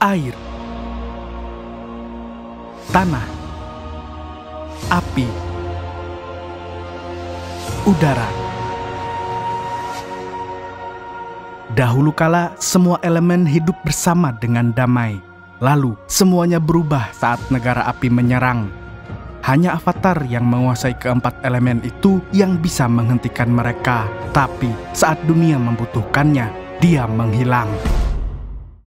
air, tanah, api, udara. Dahulu kala, semua elemen hidup bersama dengan damai. Lalu, semuanya berubah saat negara api menyerang. Hanya Avatar yang menguasai keempat elemen itu yang bisa menghentikan mereka. Tapi, saat dunia membutuhkannya, dia menghilang.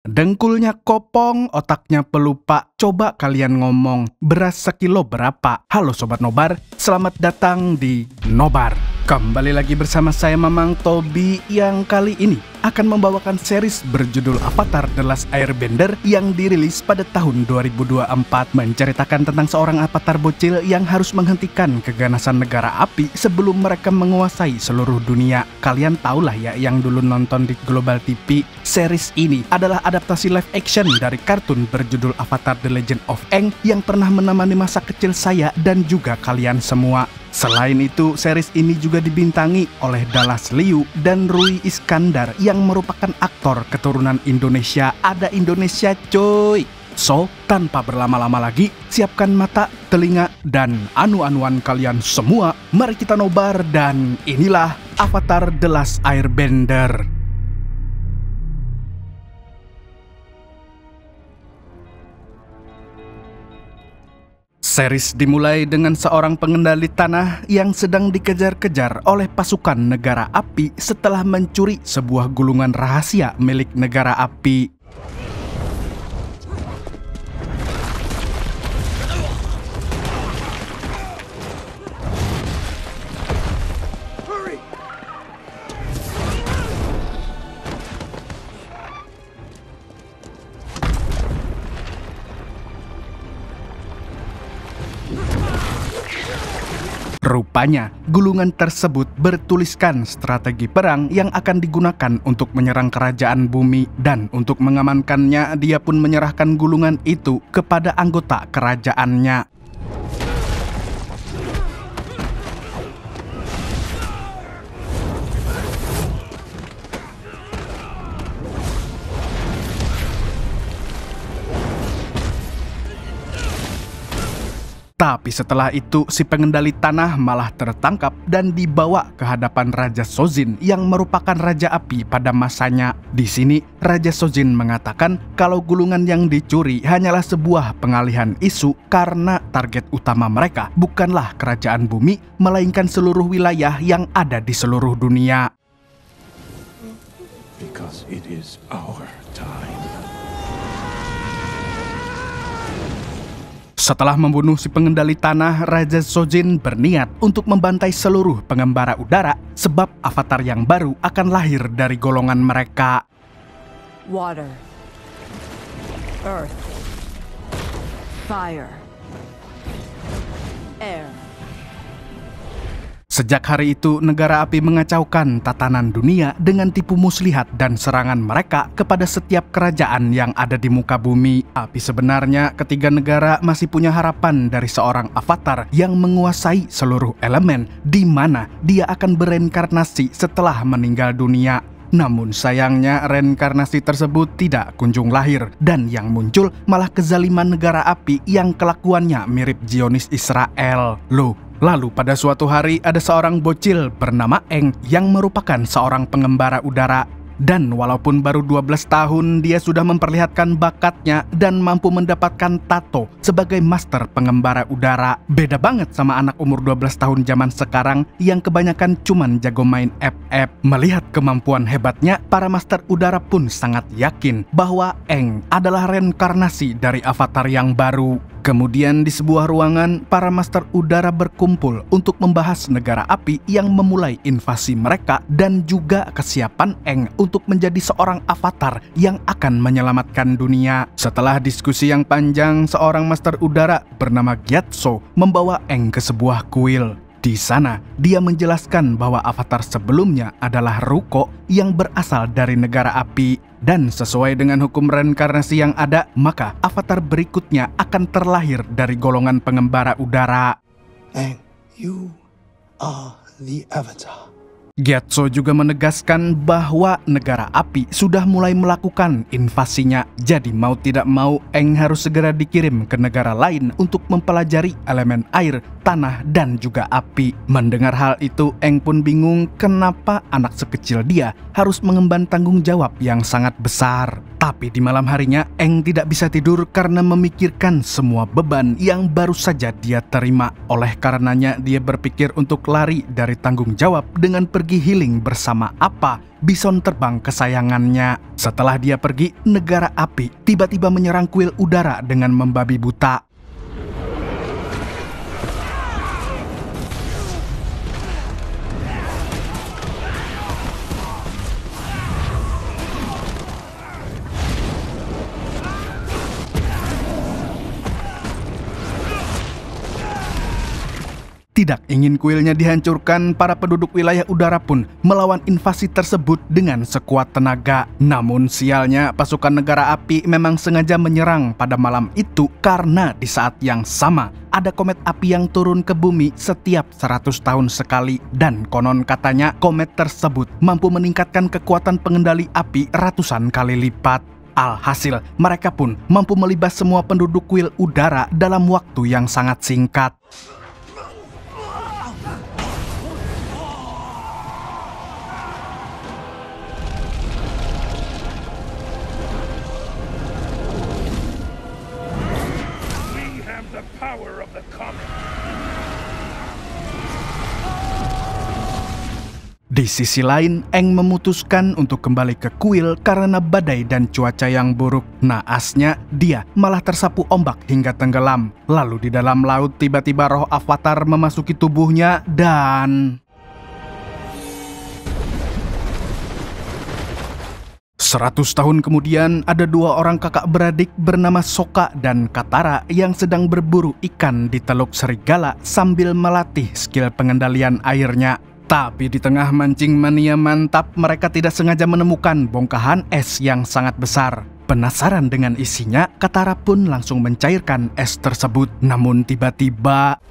Dengkulnya kopong, otaknya pelupa. Coba kalian ngomong, beras sekilo berapa? Halo Sobat Nobar, selamat datang di Nobar. Kembali lagi bersama saya Mamang Tobi yang kali ini akan membawakan series berjudul Avatar The Last Airbender yang dirilis pada tahun 2024, menceritakan tentang seorang avatar bocil yang harus menghentikan keganasan negara api sebelum mereka menguasai seluruh dunia. Kalian tahulah ya yang dulu nonton di Global TV. Series ini adalah adaptasi live action dari kartun berjudul Avatar The Legend of Aang yang pernah menemani masa kecil saya dan juga kalian semua. Selain itu, series ini juga dibintangi oleh Dallas Liu dan Rui Iskandar yang merupakan aktor keturunan Indonesia. Ada Indonesia coy! So, tanpa berlama-lama lagi, siapkan mata, telinga, dan anu-anuan kalian semua. Mari kita nobar dan inilah Avatar The Last Airbender. Series dimulai dengan seorang pengendali tanah yang sedang dikejar-kejar oleh pasukan negara api setelah mencuri sebuah gulungan rahasia milik negara api. Rupanya, gulungan tersebut bertuliskan strategi perang yang akan digunakan untuk menyerang kerajaan bumi, dan untuk mengamankannya, dia pun menyerahkan gulungan itu kepada anggota kerajaannya. Tapi setelah itu, si pengendali tanah malah tertangkap dan dibawa ke hadapan Raja Sozin yang merupakan Raja Api pada masanya. Di sini, Raja Sozin mengatakan kalau gulungan yang dicuri hanyalah sebuah pengalihan isu karena target utama mereka bukanlah kerajaan bumi, melainkan seluruh wilayah yang ada di seluruh dunia. Because it is our time. Setelah membunuh si pengendali tanah, Raja Sozin berniat untuk membantai seluruh pengembara udara sebab avatar yang baru akan lahir dari golongan mereka. Water, earth, fire, air. Sejak hari itu, negara api mengacaukan tatanan dunia dengan tipu muslihat dan serangan mereka kepada setiap kerajaan yang ada di muka bumi. Tapi sebenarnya ketiga negara masih punya harapan dari seorang avatar yang menguasai seluruh elemen, di mana dia akan bereinkarnasi setelah meninggal dunia. Namun sayangnya reinkarnasi tersebut tidak kunjung lahir, dan yang muncul malah kezaliman negara api yang kelakuannya mirip Zionis Israel. Lalu pada suatu hari ada seorang bocil bernama Aang yang merupakan seorang pengembara udara. Dan walaupun baru 12 tahun, dia sudah memperlihatkan bakatnya dan mampu mendapatkan tato sebagai master pengembara udara. Beda banget sama anak umur 12 tahun zaman sekarang yang kebanyakan cuman jago main FF. Melihat kemampuan hebatnya, para master udara pun sangat yakin bahwa Aang adalah reinkarnasi dari avatar yang baru. Kemudian di sebuah ruangan, para master udara berkumpul untuk membahas negara api yang memulai invasi mereka dan juga kesiapan Aang untuk menjadi seorang avatar yang akan menyelamatkan dunia. Setelah diskusi yang panjang, seorang master udara bernama Gyatso membawa Aang ke sebuah kuil. Di sana, dia menjelaskan bahwa avatar sebelumnya adalah Ruko yang berasal dari negara api. Dan sesuai dengan hukum reinkarnasi yang ada, maka avatar berikutnya akan terlahir dari golongan pengembara udara. And you are the Avatar. Gyatso juga menegaskan bahwa negara api sudah mulai melakukan invasinya. Jadi mau tidak mau, Aang harus segera dikirim ke negara lain untuk mempelajari elemen air, tanah, dan juga api. Mendengar hal itu, Aang pun bingung kenapa anak sekecil dia harus mengemban tanggung jawab yang sangat besar. Tapi di malam harinya, Aang tidak bisa tidur karena memikirkan semua beban yang baru saja dia terima. Oleh karenanya, dia berpikir untuk lari dari tanggung jawab dengan pergi healing bersama Appa, bison terbang kesayangannya. Setelah dia pergi, negara api tiba-tiba menyerang kuil udara dengan membabi buta. Tidak ingin kuilnya dihancurkan, para penduduk wilayah udara pun melawan invasi tersebut dengan sekuat tenaga. Namun sialnya, pasukan negara api memang sengaja menyerang pada malam itu karena di saat yang sama ada komet api yang turun ke bumi setiap 100 tahun sekali. Dan konon katanya komet tersebut mampu meningkatkan kekuatan pengendali api ratusan kali lipat. Alhasil, mereka pun mampu melibas semua penduduk kuil udara dalam waktu yang sangat singkat. Di sisi lain, Aang memutuskan untuk kembali ke kuil karena badai dan cuaca yang buruk. Naasnya, dia malah tersapu ombak hingga tenggelam. Lalu di dalam laut tiba-tiba roh avatar memasuki tubuhnya dan 100 tahun kemudian, ada dua orang kakak beradik bernama Sokka dan Katara yang sedang berburu ikan di Teluk Serigala sambil melatih skill pengendalian airnya. Tapi di tengah mancing mania mantap, mereka tidak sengaja menemukan bongkahan es yang sangat besar. Penasaran dengan isinya, Katara pun langsung mencairkan es tersebut. Namun tiba-tiba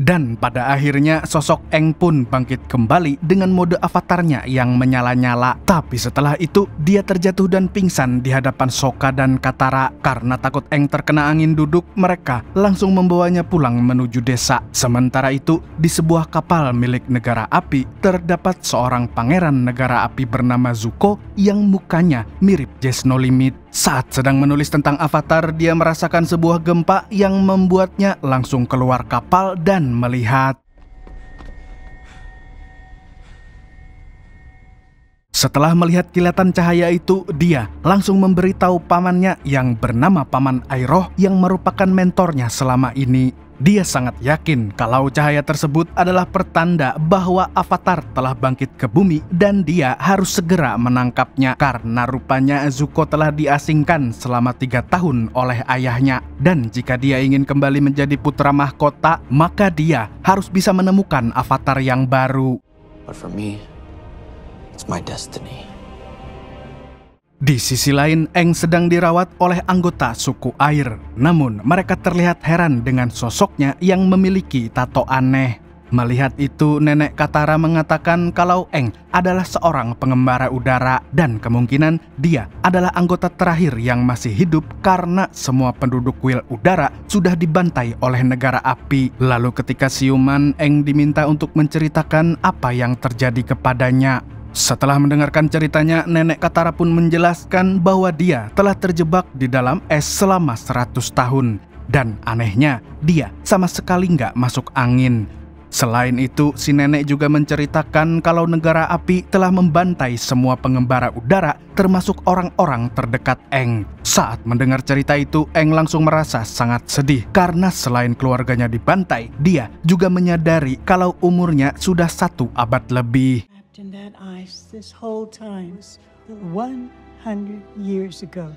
dan pada akhirnya sosok Aang pun bangkit kembali dengan mode avatarnya yang menyala-nyala. Tapi setelah itu dia terjatuh dan pingsan di hadapan Sokka dan Katara. Karena takut Aang terkena angin duduk, mereka langsung membawanya pulang menuju desa. Sementara itu, di sebuah kapal milik negara api terdapat seorang pangeran negara api bernama Zuko yang mukanya mirip Just No Limit. Saat sedang menulis tentang avatar, dia merasakan sebuah gempa yang membuatnya langsung keluar kapal dan melihat. Setelah melihat kilatan cahaya itu, dia langsung memberitahu pamannya yang bernama Paman Airoh yang merupakan mentornya selama ini. Dia sangat yakin kalau cahaya tersebut adalah pertanda bahwa avatar telah bangkit ke bumi dan dia harus segera menangkapnya karena rupanya Zuko telah diasingkan selama 3 tahun oleh ayahnya. Dan jika dia ingin kembali menjadi putra mahkota, maka dia harus bisa menemukan avatar yang baru. But for me, it's my destiny. Di sisi lain, Aang sedang dirawat oleh anggota suku air. Namun, mereka terlihat heran dengan sosoknya yang memiliki tato aneh. Melihat itu, nenek Katara mengatakan kalau Aang adalah seorang pengembara udara dan kemungkinan dia adalah anggota terakhir yang masih hidup karena semua penduduk kuil udara sudah dibantai oleh negara api. Lalu ketika siuman, Aang diminta untuk menceritakan apa yang terjadi kepadanya. Setelah mendengarkan ceritanya, nenek Katara pun menjelaskan bahwa dia telah terjebak di dalam es selama 100 tahun. Dan anehnya, dia sama sekali nggak masuk angin. Selain itu, si nenek juga menceritakan kalau negara api telah membantai semua pengembara udara, termasuk orang-orang terdekat Aang. Saat mendengar cerita itu, Aang langsung merasa sangat sedih karena selain keluarganya dibantai, dia juga menyadari kalau umurnya sudah 1 abad lebih. In that ice this whole time, 100 years ago.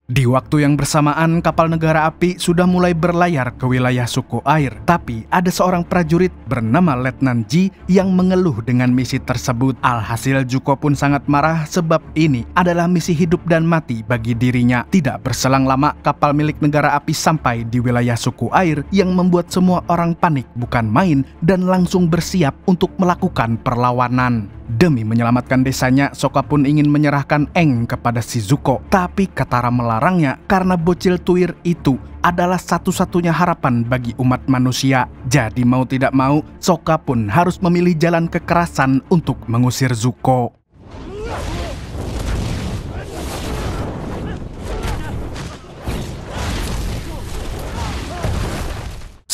Di waktu yang bersamaan, kapal negara api sudah mulai berlayar ke wilayah suku air. Tapi ada seorang prajurit bernama Letnan Ji yang mengeluh dengan misi tersebut. Alhasil Zuko pun sangat marah sebab ini adalah misi hidup dan mati bagi dirinya. Tidak berselang lama, kapal milik negara api sampai di wilayah suku air yang membuat semua orang panik bukan main dan langsung bersiap untuk melakukan perlawanan. Demi menyelamatkan desanya, Sokka pun ingin menyerahkan Aang kepada si Zuko. Tapi Katara melarangnya karena bocil tuir itu adalah satu-satunya harapan bagi umat manusia. Jadi mau tidak mau, Sokka pun harus memilih jalan kekerasan untuk mengusir Zuko.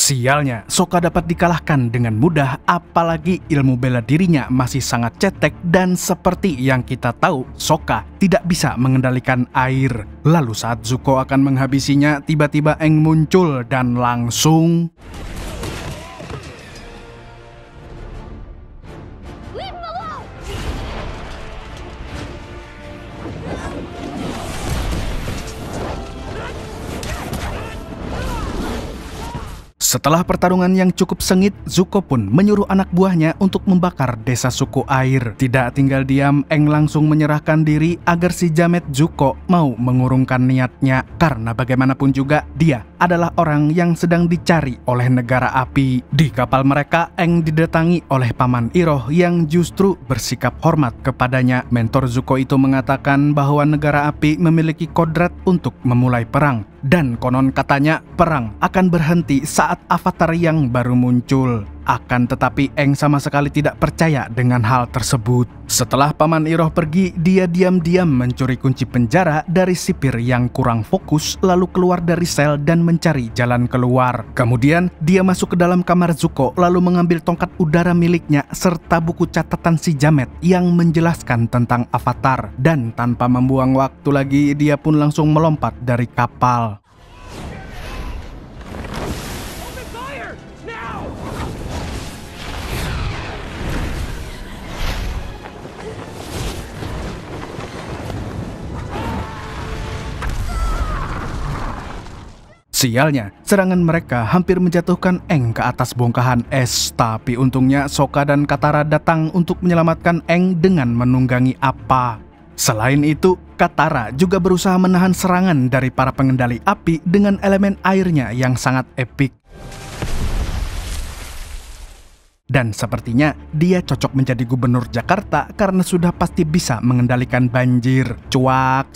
Sialnya, Sokka dapat dikalahkan dengan mudah, apalagi ilmu bela dirinya masih sangat cetek dan seperti yang kita tahu, Sokka tidak bisa mengendalikan air. Lalu saat Zuko akan menghabisinya, tiba-tiba Aang muncul dan langsung... Setelah pertarungan yang cukup sengit, Zuko pun menyuruh anak buahnya untuk membakar desa suku air. Tidak tinggal diam, Aang langsung menyerahkan diri agar si jamet Zuko mau mengurungkan niatnya. Karena bagaimanapun juga, dia adalah orang yang sedang dicari oleh negara api. Di kapal mereka, Aang didatangi oleh Paman Iroh yang justru bersikap hormat kepadanya. Mentor Zuko itu mengatakan bahwa negara api memiliki kodrat untuk memulai perang. Dan konon katanya perang akan berhenti saat avatar yang baru muncul. Akan tetapi Aang sama sekali tidak percaya dengan hal tersebut. Setelah Paman Iroh pergi, dia diam-diam mencuri kunci penjara dari sipir yang kurang fokus, lalu keluar dari sel dan mencari jalan keluar. Kemudian dia masuk ke dalam kamar Zuko, lalu mengambil tongkat udara miliknya serta buku catatan si jamet yang menjelaskan tentang avatar. Dan tanpa membuang waktu lagi, dia pun langsung melompat dari kapal. Sialnya, serangan mereka hampir menjatuhkan Aang ke atas bongkahan es. Tapi untungnya Sokka dan Katara datang untuk menyelamatkan Aang dengan menunggangi Appa. Selain itu, Katara juga berusaha menahan serangan dari para pengendali api dengan elemen airnya yang sangat epik. Dan sepertinya dia cocok menjadi gubernur Jakarta karena sudah pasti bisa mengendalikan banjir. Cuak!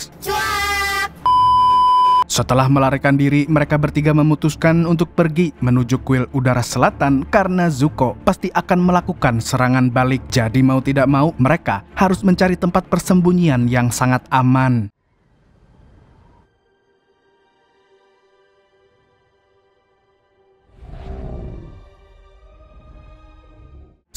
Setelah melarikan diri, mereka bertiga memutuskan untuk pergi menuju kuil udara selatan karena Zuko pasti akan melakukan serangan balik. Jadi mau tidak mau, mereka harus mencari tempat persembunyian yang sangat aman.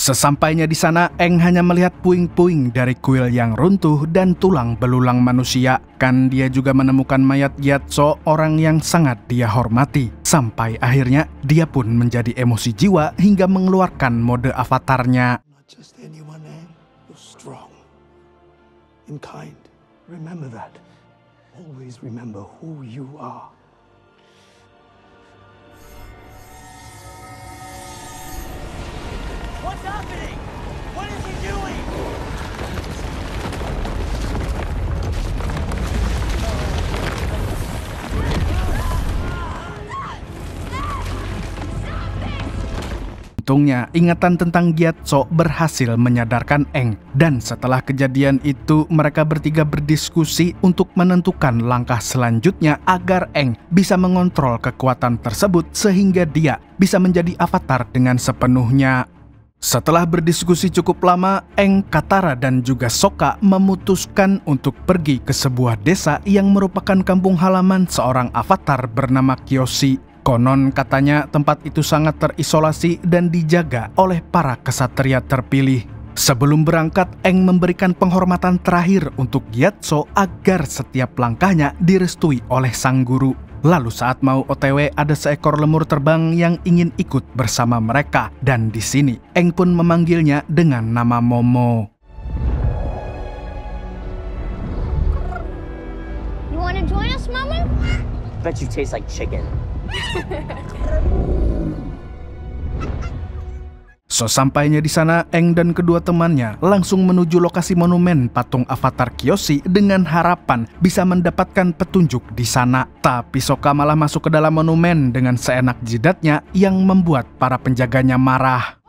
Sesampainya di sana, Aang hanya melihat puing-puing dari kuil yang runtuh dan tulang belulang manusia. Kan dia juga menemukan mayat Gyatso, orang yang sangat dia hormati. Sampai akhirnya dia pun menjadi emosi jiwa hingga mengeluarkan mode avatarnya. Not just anyone, Aang. You're strong and kind. Remember that. Always remember who you are. What's happening? What is he doing? Untungnya, ingatan tentang Gyatso berhasil menyadarkan Aang. Dan setelah kejadian itu, mereka bertiga berdiskusi untuk menentukan langkah selanjutnya agar Aang bisa mengontrol kekuatan tersebut sehingga dia bisa menjadi avatar dengan sepenuhnya. Setelah berdiskusi cukup lama, Aang, Katara, dan juga Sokka memutuskan untuk pergi ke sebuah desa yang merupakan kampung halaman seorang avatar bernama Kyoshi. Konon katanya tempat itu sangat terisolasi dan dijaga oleh para kesatria terpilih. Sebelum berangkat, Aang memberikan penghormatan terakhir untuk Gyatso agar setiap langkahnya direstui oleh sang guru. Lalu saat mau OTW, ada seekor lemur terbang yang ingin ikut bersama mereka. Dan di sini, Aang pun memanggilnya dengan nama Momo. You wanna join us, Mama? Bet you taste like chicken. Sesampainya di sana, Aang dan kedua temannya langsung menuju lokasi monumen patung Avatar Kyoshi dengan harapan bisa mendapatkan petunjuk di sana. Tapi Sokka malah masuk ke dalam monumen dengan seenak jidatnya yang membuat para penjaganya marah.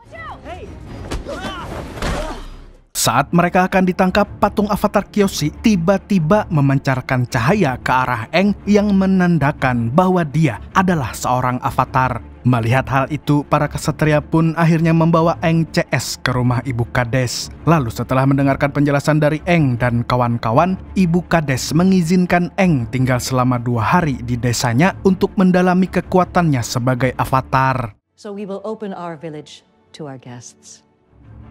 Saat mereka akan ditangkap, patung Avatar Kyoshi tiba-tiba memancarkan cahaya ke arah Aang yang menandakan bahwa dia adalah seorang avatar. Melihat hal itu, para kesatria pun akhirnya membawa Aang CS ke rumah Ibu Kades. Lalu setelah mendengarkan penjelasan dari Aang dan kawan-kawan, Ibu Kades mengizinkan Aang tinggal selama 2 hari di desanya untuk mendalami kekuatannya sebagai avatar. So we will open our village to our guests.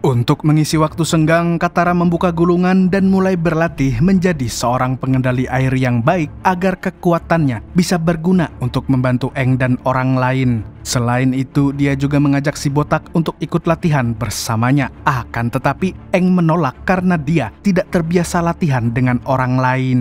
Untuk mengisi waktu senggang, Katara membuka gulungan dan mulai berlatih menjadi seorang pengendali air yang baik agar kekuatannya bisa berguna untuk membantu Aang dan orang lain. Selain itu, dia juga mengajak si botak untuk ikut latihan bersamanya. Akan tetapi, Aang menolak karena dia tidak terbiasa latihan dengan orang lain.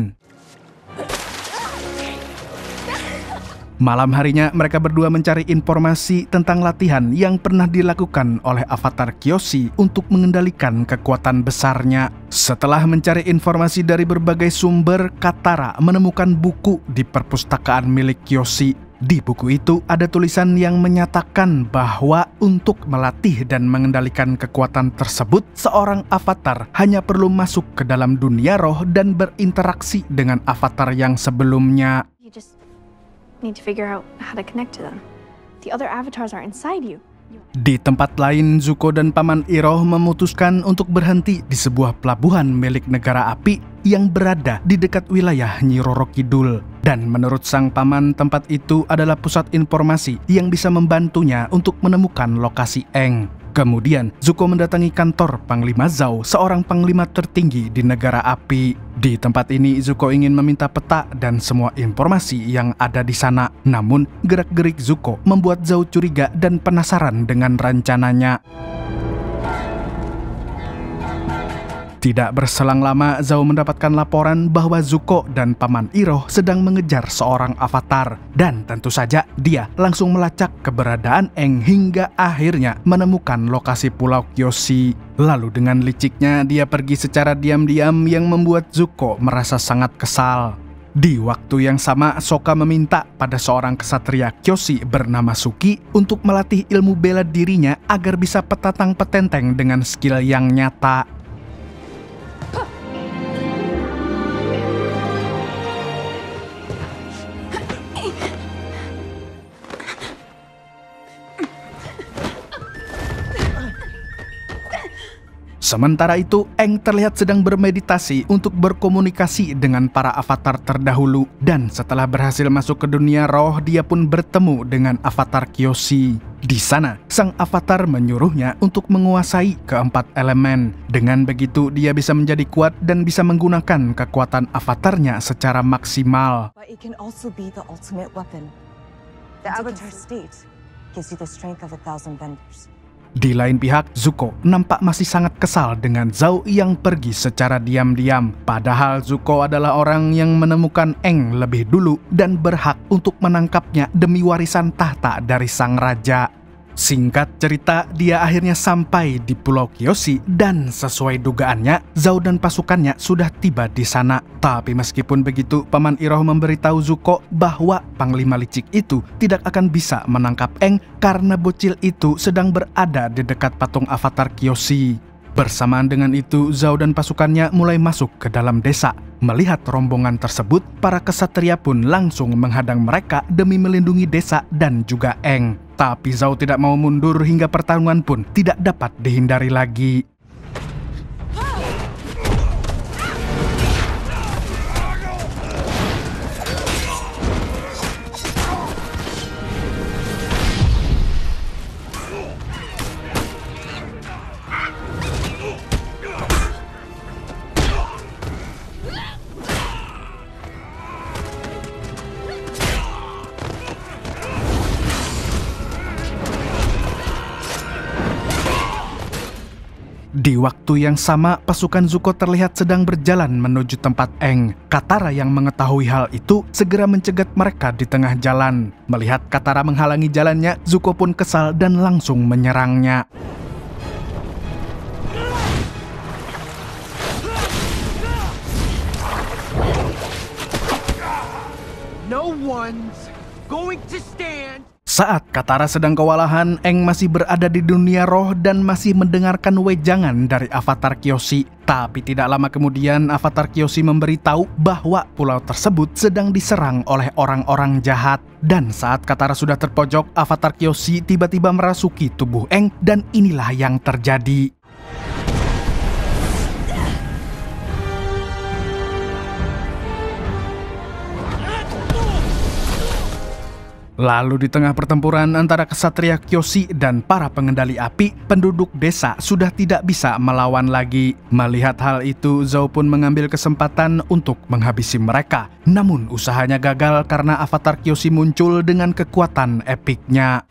Malam harinya, mereka berdua mencari informasi tentang latihan yang pernah dilakukan oleh Avatar Kyoshi untuk mengendalikan kekuatan besarnya. Setelah mencari informasi dari berbagai sumber, Katara menemukan buku di perpustakaan milik Kyoshi. Di buku itu ada tulisan yang menyatakan bahwa untuk melatih dan mengendalikan kekuatan tersebut, seorang avatar hanya perlu masuk ke dalam dunia roh dan berinteraksi dengan avatar yang sebelumnya. Need to figure out how to connect to them. The other avatars are inside you. Di tempat lain, Zuko dan Paman Iroh memutuskan untuk berhenti di sebuah pelabuhan milik negara api yang berada di dekat wilayah Nyi Roro Kidul. Dan menurut sang paman, tempat itu adalah pusat informasi yang bisa membantunya untuk menemukan lokasi Aang. Kemudian, Zuko mendatangi kantor Panglima Zhao, seorang panglima tertinggi di negara api. Di tempat ini, Zuko ingin meminta peta dan semua informasi yang ada di sana. Namun, gerak-gerik Zuko membuat Zhao curiga dan penasaran dengan rencananya. Tidak berselang lama, Zhao mendapatkan laporan bahwa Zuko dan Paman Iroh sedang mengejar seorang avatar. Dan tentu saja, dia langsung melacak keberadaan Aang hingga akhirnya menemukan lokasi Pulau Kyoshi. Lalu dengan liciknya, dia pergi secara diam-diam yang membuat Zuko merasa sangat kesal. Di waktu yang sama, Sokka meminta pada seorang kesatria Kyoshi bernama Suki untuk melatih ilmu bela dirinya agar bisa petatang petenteng dengan skill yang nyata. Sementara itu, Aang terlihat sedang bermeditasi untuk berkomunikasi dengan para avatar terdahulu. Dan setelah berhasil masuk ke dunia roh, dia pun bertemu dengan avatar Kyoshi. Di sana, sang avatar menyuruhnya untuk menguasai keempat elemen. Dengan begitu, dia bisa menjadi kuat dan bisa menggunakan kekuatan avatarnya secara maksimal. But it can also be the ultimate weapon. The avatar state gives you the strength of 1,000 benders. Di lain pihak, Zuko nampak masih sangat kesal dengan Zhao yang pergi secara diam-diam. Padahal Zuko adalah orang yang menemukan Aang lebih dulu dan berhak untuk menangkapnya demi warisan tahta dari sang raja. Singkat cerita, dia akhirnya sampai di Pulau Kyoshi dan sesuai dugaannya, Zhao dan pasukannya sudah tiba di sana. Tapi meskipun begitu, Paman Iroh memberitahu Zuko bahwa Panglima licik itu tidak akan bisa menangkap Aang karena bocil itu sedang berada di dekat patung avatar Kyoshi. Bersamaan dengan itu, Zhao dan pasukannya mulai masuk ke dalam desa. Melihat rombongan tersebut, para kesatria pun langsung menghadang mereka demi melindungi desa dan juga Aang. Tapi Zhao tidak mau mundur hingga pertarungan pun tidak dapat dihindari lagi. Di waktu yang sama, pasukan Zuko terlihat sedang berjalan menuju tempat Aang. Katara yang mengetahui hal itu segera mencegat mereka di tengah jalan. Melihat Katara menghalangi jalannya, Zuko pun kesal dan langsung menyerangnya. No one's going to stand. Saat Katara sedang kewalahan, Aang masih berada di dunia roh dan masih mendengarkan wejangan dari Avatar Kyoshi. Tapi tidak lama kemudian, Avatar Kyoshi memberitahu bahwa pulau tersebut sedang diserang oleh orang-orang jahat. Dan saat Katara sudah terpojok, Avatar Kyoshi tiba-tiba merasuki tubuh Aang dan inilah yang terjadi. Lalu di tengah pertempuran antara kesatria Kyoshi dan para pengendali api, penduduk desa sudah tidak bisa melawan lagi. Melihat hal itu, Zhao pun mengambil kesempatan untuk menghabisi mereka. Namun usahanya gagal karena Avatar Kyoshi muncul dengan kekuatan epiknya.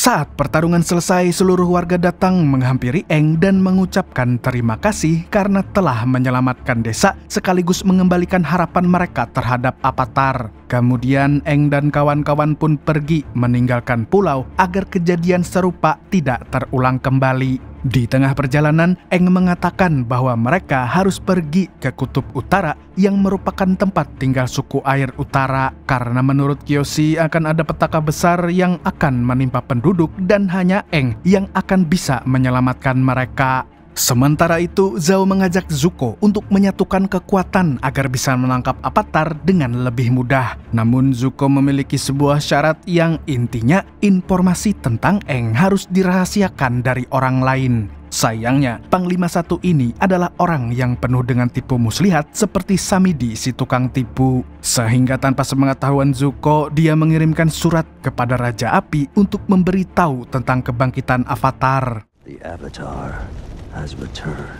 Saat pertarungan selesai, seluruh warga datang menghampiri Aang dan mengucapkan terima kasih karena telah menyelamatkan desa sekaligus mengembalikan harapan mereka terhadap Avatar. Kemudian Aang dan kawan-kawan pun pergi meninggalkan pulau agar kejadian serupa tidak terulang kembali. Di tengah perjalanan, Aang mengatakan bahwa mereka harus pergi ke Kutub Utara yang merupakan tempat tinggal suku air utara karena menurut Kyoshi akan ada petaka besar yang akan menimpa penduduk dan hanya Aang yang akan bisa menyelamatkan mereka. Sementara itu, Zhao mengajak Zuko untuk menyatukan kekuatan agar bisa menangkap Avatar dengan lebih mudah. Namun Zuko memiliki sebuah syarat yang intinya informasi tentang Aang harus dirahasiakan dari orang lain. Sayangnya, Panglima Satu ini adalah orang yang penuh dengan tipu muslihat seperti Samidi si tukang tipu. Sehingga tanpa sepengetahuan Zuko, dia mengirimkan surat kepada Raja Api untuk memberitahu tentang kebangkitan Avatar. The Avatar has returned.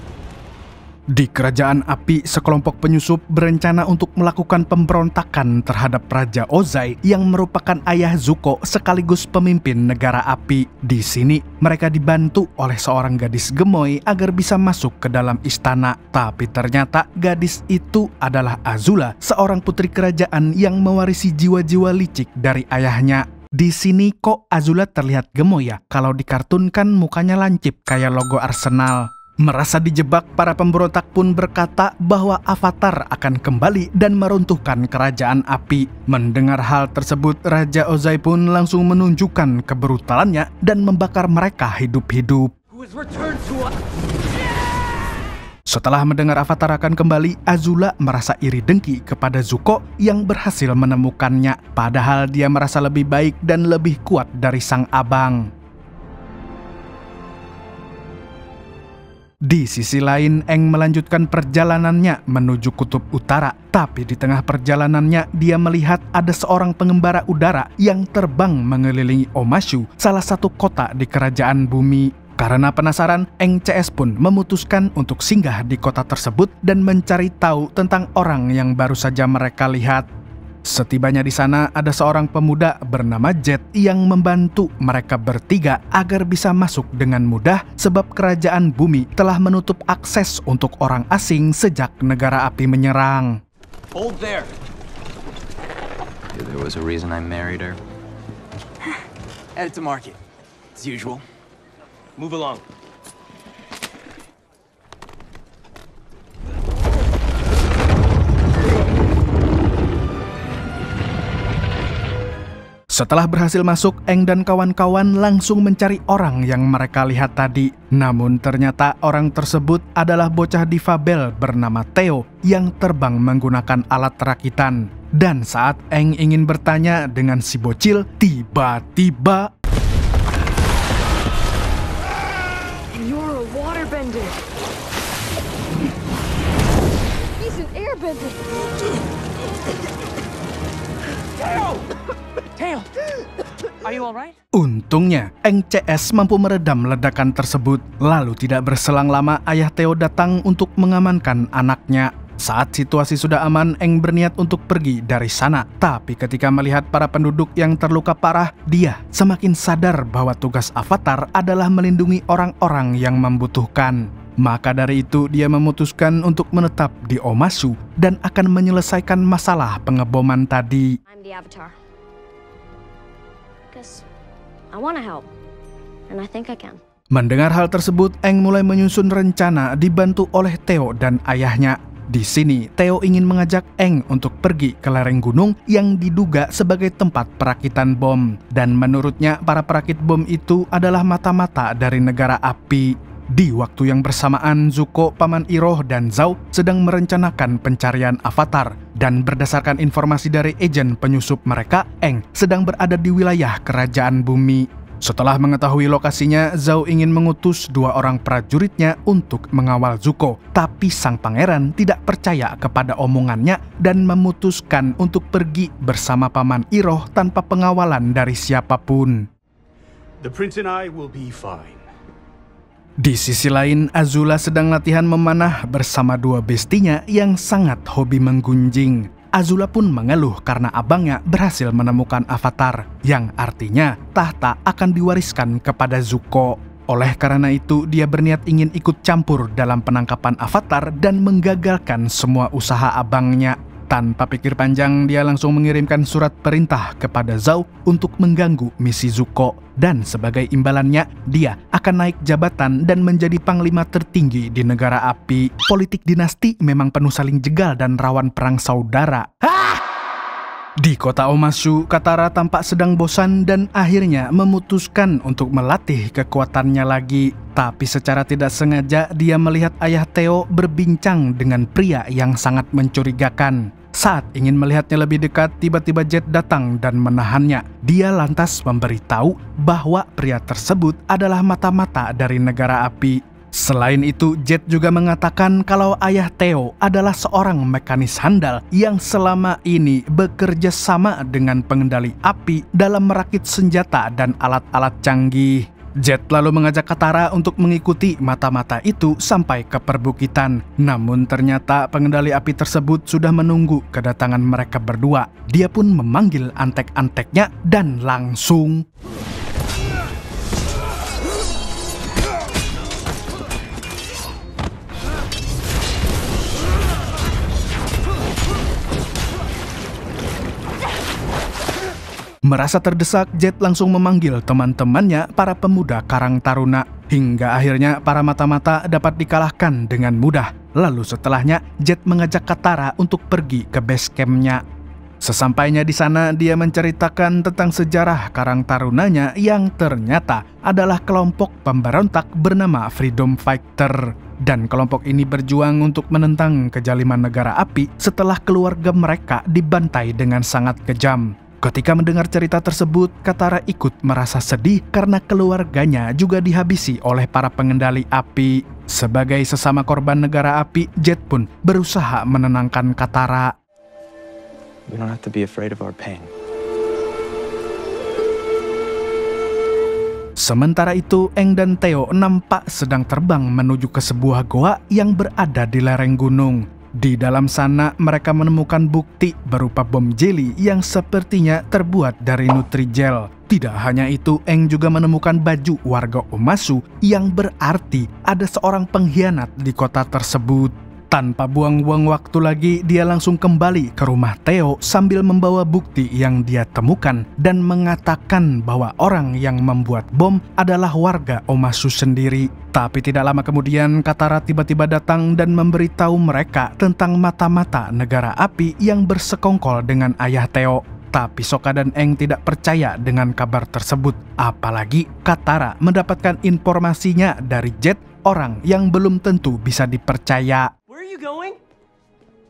Di Kerajaan Api, sekelompok penyusup berencana untuk melakukan pemberontakan terhadap Raja Ozai yang merupakan ayah Zuko sekaligus pemimpin negara api. Di sini, mereka dibantu oleh seorang gadis gemoy agar bisa masuk ke dalam istana. Tapi ternyata gadis itu adalah Azula, seorang putri kerajaan yang mewarisi jiwa-jiwa licik dari ayahnya. Di sini kok Azula terlihat gemoy ya? Kalau dikartunkan mukanya lancip kayak logo Arsenal. Merasa dijebak, para pemberontak pun berkata bahwa Avatar akan kembali dan meruntuhkan kerajaan api. Mendengar hal tersebut, Raja Ozai pun langsung menunjukkan kebrutalannya dan membakar mereka hidup-hidup. Setelah mendengar Avatar akan kembali, Azula merasa iri dengki kepada Zuko yang berhasil menemukannya. Padahal dia merasa lebih baik dan lebih kuat dari sang abang. Di sisi lain, Aang melanjutkan perjalanannya menuju Kutub Utara. Tapi di tengah perjalanannya, dia melihat ada seorang pengembara udara yang terbang mengelilingi Omashu, salah satu kota di Kerajaan Bumi. Karena penasaran, Aang CS pun memutuskan untuk singgah di kota tersebut dan mencari tahu tentang orang yang baru saja mereka lihat. Setibanya di sana, ada seorang pemuda bernama Jet yang membantu mereka bertiga agar bisa masuk dengan mudah sebab kerajaan bumi telah menutup akses untuk orang asing sejak negara api menyerang. Hold there. There was a reason I married her. Headed to market. As usual. Move along. Setelah berhasil masuk, Aang dan kawan-kawan langsung mencari orang yang mereka lihat tadi. Namun ternyata orang tersebut adalah bocah difabel bernama Theo yang terbang menggunakan alat rakitan. Dan saat Aang ingin bertanya dengan si bocil, tiba-tiba... You're a waterbender. He's an airbender. Tail! Are you alright? Untungnya, Eng CS mampu meredam ledakan tersebut. Lalu tidak berselang lama, ayah Theo datang untuk mengamankan anaknya. Saat situasi sudah aman, Eng berniat untuk pergi dari sana. Tapi ketika melihat para penduduk yang terluka parah, dia semakin sadar bahwa tugas Avatar adalah melindungi orang-orang yang membutuhkan. Maka dari itu, dia memutuskan untuk menetap di Omasu dan akan menyelesaikan masalah pengeboman tadi. I'm the Avatar. Guess I wanna help, and I think I can. Mendengar hal tersebut, Eng mulai menyusun rencana dibantu oleh Theo dan ayahnya. Di sini, Theo ingin mengajak Eng untuk pergi ke lereng gunung yang diduga sebagai tempat perakitan bom. Dan menurutnya, para perakit bom itu adalah mata-mata dari negara api. Di waktu yang bersamaan, Zuko, Paman Iroh, dan Zhao sedang merencanakan pencarian Avatar. Dan berdasarkan informasi dari agen penyusup mereka, Eng sedang berada di wilayah Kerajaan Bumi. Setelah mengetahui lokasinya, Zhao ingin mengutus 2 orang prajuritnya untuk mengawal Zuko. Tapi sang pangeran tidak percaya kepada omongannya dan memutuskan untuk pergi bersama Paman Iroh tanpa pengawalan dari siapapun. The prince and I will be fine. Di sisi lain, Azula sedang latihan memanah bersama 2 bestinya yang sangat hobi menggunjing. Azula pun mengeluh karena abangnya berhasil menemukan Avatar, yang artinya tahta akan diwariskan kepada Zuko. Oleh karena itu, dia berniat ingin ikut campur dalam penangkapan Avatar dan menggagalkan semua usaha abangnya. Tanpa pikir panjang, dia langsung mengirimkan surat perintah kepada Zhao untuk mengganggu misi Zuko. Dan sebagai imbalannya, dia akan naik jabatan dan menjadi panglima tertinggi di negara api. Politik dinasti memang penuh saling jegal dan rawan perang saudara. Di kota Omasu, Katara tampak sedang bosan dan akhirnya memutuskan untuk melatih kekuatannya lagi. Tapi secara tidak sengaja, dia melihat ayah Theo berbincang dengan pria yang sangat mencurigakan. Saat ingin melihatnya lebih dekat, tiba-tiba Jet datang dan menahannya. Dia lantas memberitahu bahwa pria tersebut adalah mata-mata dari negara api. Selain itu, Jet juga mengatakan kalau ayah Theo adalah seorang mekanis handal yang selama ini bekerja sama dengan pengendali api dalam merakit senjata dan alat-alat canggih. Jet lalu mengajak Katara untuk mengikuti mata-mata itu sampai ke perbukitan. Namun ternyata pengendali api tersebut sudah menunggu kedatangan mereka berdua. Dia pun memanggil antek-anteknya dan langsung merasa terdesak. Jet langsung memanggil teman-temannya, para pemuda Karang Taruna. Hingga akhirnya para mata-mata dapat dikalahkan dengan mudah. Lalu setelahnya, Jet mengajak Katara untuk pergi ke base camp-nya. Sesampainya di sana, dia menceritakan tentang sejarah Karang Tarunanya yang ternyata adalah kelompok pemberontak bernama Freedom Fighter. Dan kelompok ini berjuang untuk menentang kejaliman negara api setelah keluarga mereka dibantai dengan sangat kejam. Ketika mendengar cerita tersebut, Katara ikut merasa sedih karena keluarganya juga dihabisi oleh para pengendali api. Sebagai sesama korban negara api, Jet pun berusaha menenangkan Katara. We don't have to be afraid of our pain. Sementara itu, Eng dan Theo nampak sedang terbang menuju ke sebuah goa yang berada di lereng gunung. Di dalam sana, mereka menemukan bukti berupa bom jelly yang sepertinya terbuat dari Nutrijel. Tidak hanya itu, Eng juga menemukan baju warga Omasu yang berarti ada seorang pengkhianat di kota tersebut. Tanpa buang-buang waktu lagi, dia langsung kembali ke rumah Theo sambil membawa bukti yang dia temukan dan mengatakan bahwa orang yang membuat bom adalah warga Omasu sendiri. Tapi tidak lama kemudian, Katara tiba-tiba datang dan memberitahu mereka tentang mata-mata negara api yang bersekongkol dengan ayah Theo. Tapi Sokka dan Eng tidak percaya dengan kabar tersebut. Apalagi Katara mendapatkan informasinya dari Jet, orang yang belum tentu bisa dipercaya. Where are you going?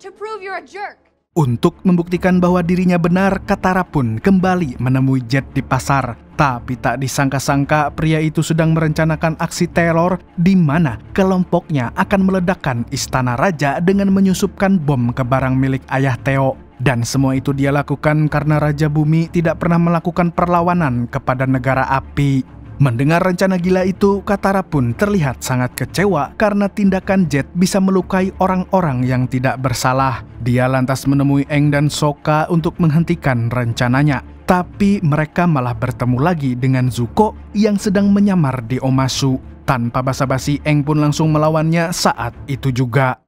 To prove you're a jerk. Untuk membuktikan bahwa dirinya benar, Katara pun kembali menemui Jet di pasar. Tapi tak disangka-sangka pria itu sedang merencanakan aksi teror di mana kelompoknya akan meledakkan istana raja dengan menyusupkan bom ke barang milik ayah Theo. Dan semua itu dia lakukan karena Raja Bumi tidak pernah melakukan perlawanan kepada negara api. Mendengar rencana gila itu, Katara pun terlihat sangat kecewa karena tindakan Jet bisa melukai orang-orang yang tidak bersalah. Dia lantas menemui Aang dan Sokka untuk menghentikan rencananya. Tapi mereka malah bertemu lagi dengan Zuko yang sedang menyamar di Omasu. Tanpa basa-basi, Aang pun langsung melawannya saat itu juga.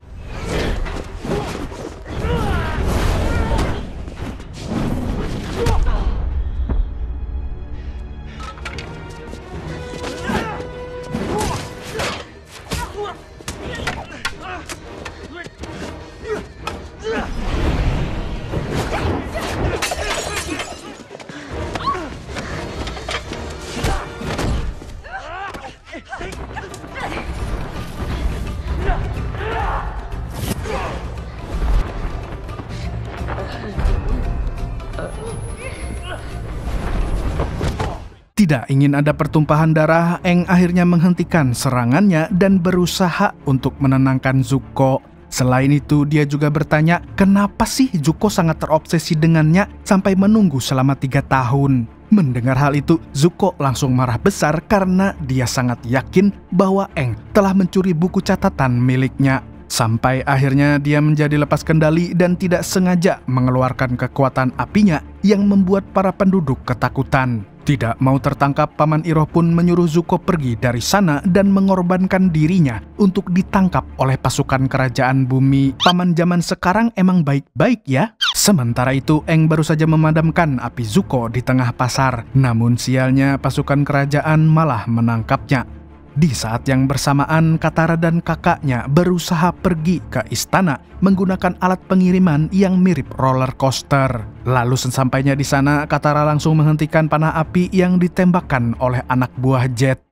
Tidak ingin ada pertumpahan darah, Aang akhirnya menghentikan serangannya dan berusaha untuk menenangkan Zuko. Selain itu, dia juga bertanya, kenapa sih Zuko sangat terobsesi dengannya sampai menunggu selama 3 tahun? Mendengar hal itu, Zuko langsung marah besar karena dia sangat yakin bahwa Aang telah mencuri buku catatan miliknya. Sampai akhirnya dia menjadi lepas kendali dan tidak sengaja mengeluarkan kekuatan apinya yang membuat para penduduk ketakutan. Tidak mau tertangkap, Paman Iroh pun menyuruh Zuko pergi dari sana dan mengorbankan dirinya untuk ditangkap oleh pasukan kerajaan bumi. Paman zaman sekarang emang baik-baik ya. Sementara itu, Aang baru saja memadamkan api Zuko di tengah pasar. Namun sialnya pasukan kerajaan malah menangkapnya. Di saat yang bersamaan, Katara dan kakaknya berusaha pergi ke istana menggunakan alat pengiriman yang mirip roller coaster. Lalu sesampainya di sana, Katara langsung menghentikan panah api yang ditembakkan oleh anak buah Jet.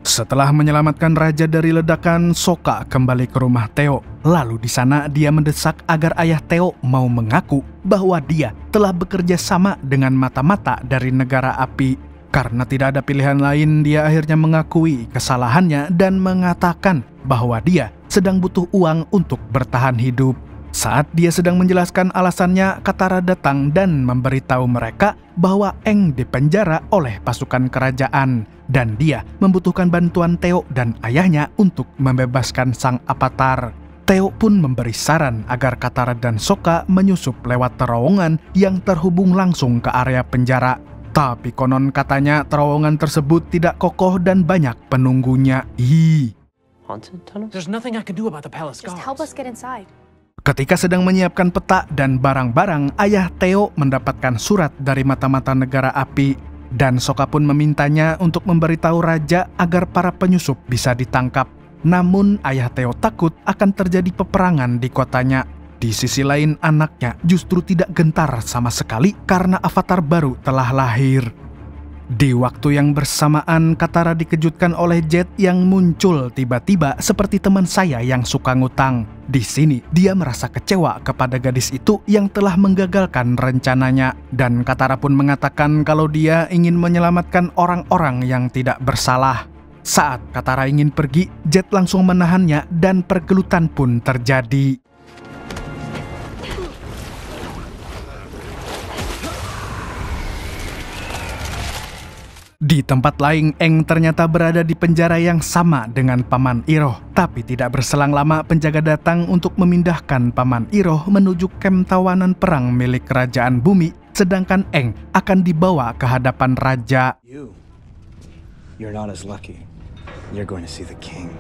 Setelah menyelamatkan raja dari ledakan, Sokka kembali ke rumah Theo. Lalu di sana dia mendesak agar ayah Theo mau mengaku bahwa dia telah bekerja sama dengan mata-mata dari negara api. Karena tidak ada pilihan lain, dia akhirnya mengakui kesalahannya dan mengatakan bahwa dia sedang butuh uang untuk bertahan hidup. Saat dia sedang menjelaskan alasannya, Katara datang dan memberitahu mereka bahwa Aang dipenjara oleh pasukan kerajaan dan dia membutuhkan bantuan Theo dan ayahnya untuk membebaskan sang avatar. Theo pun memberi saran agar Katara dan Sokka menyusup lewat terowongan yang terhubung langsung ke area penjara. Tapi konon katanya terowongan tersebut tidak kokoh dan banyak penunggunya. There's nothing I can do about the palace guards. Just help us get inside. Ketika sedang menyiapkan peta dan barang-barang, ayah Theo mendapatkan surat dari mata-mata negara api. Dan Sokka pun memintanya untuk memberitahu raja agar para penyusup bisa ditangkap. Namun ayah Theo takut akan terjadi peperangan di kotanya. Di sisi lain, anaknya justru tidak gentar sama sekali karena avatar baru telah lahir. Di waktu yang bersamaan, Katara dikejutkan oleh Jet yang muncul tiba-tiba seperti teman saya yang suka ngutang. Di sini, dia merasa kecewa kepada gadis itu yang telah menggagalkan rencananya. Dan Katara pun mengatakan kalau dia ingin menyelamatkan orang-orang yang tidak bersalah. Saat Katara ingin pergi, Jet langsung menahannya dan pergelutan pun terjadi. Di tempat lain, Aang ternyata berada di penjara yang sama dengan Paman Iroh. Tapi tidak berselang lama, penjaga datang untuk memindahkan Paman Iroh menuju kem tawanan perang milik kerajaan bumi, sedangkan Aang akan dibawa ke hadapan raja. You're not as lucky. You're going to see the king.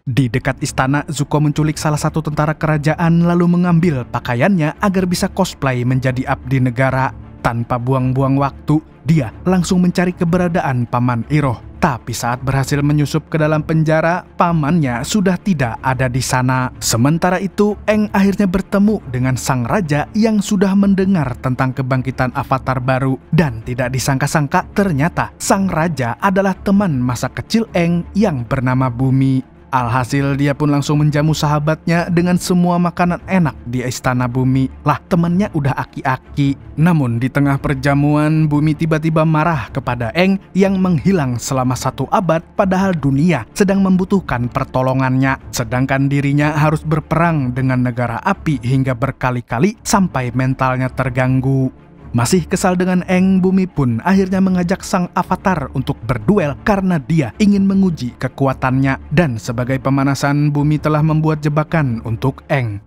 Di dekat istana, Zuko menculik salah satu tentara kerajaan lalu mengambil pakaiannya agar bisa cosplay menjadi abdi negara. Tanpa buang-buang waktu, dia langsung mencari keberadaan Paman Iroh. Tapi saat berhasil menyusup ke dalam penjara, pamannya sudah tidak ada di sana. Sementara itu, Aang akhirnya bertemu dengan sang raja yang sudah mendengar tentang kebangkitan avatar baru. Dan tidak disangka-sangka, ternyata sang raja adalah teman masa kecil Aang yang bernama Bumi. Alhasil dia pun langsung menjamu sahabatnya dengan semua makanan enak di Istana Bumi. Lah, temannya udah aki-aki. Namun di tengah perjamuan, Bumi tiba-tiba marah kepada Aang yang menghilang selama 1 abad, padahal dunia sedang membutuhkan pertolongannya. Sedangkan dirinya harus berperang dengan negara api hingga berkali-kali sampai mentalnya terganggu. Masih kesal dengan Aang, Bumi pun akhirnya mengajak sang avatar untuk berduel karena dia ingin menguji kekuatannya. Dan sebagai pemanasan, Bumi telah membuat jebakan untuk Aang.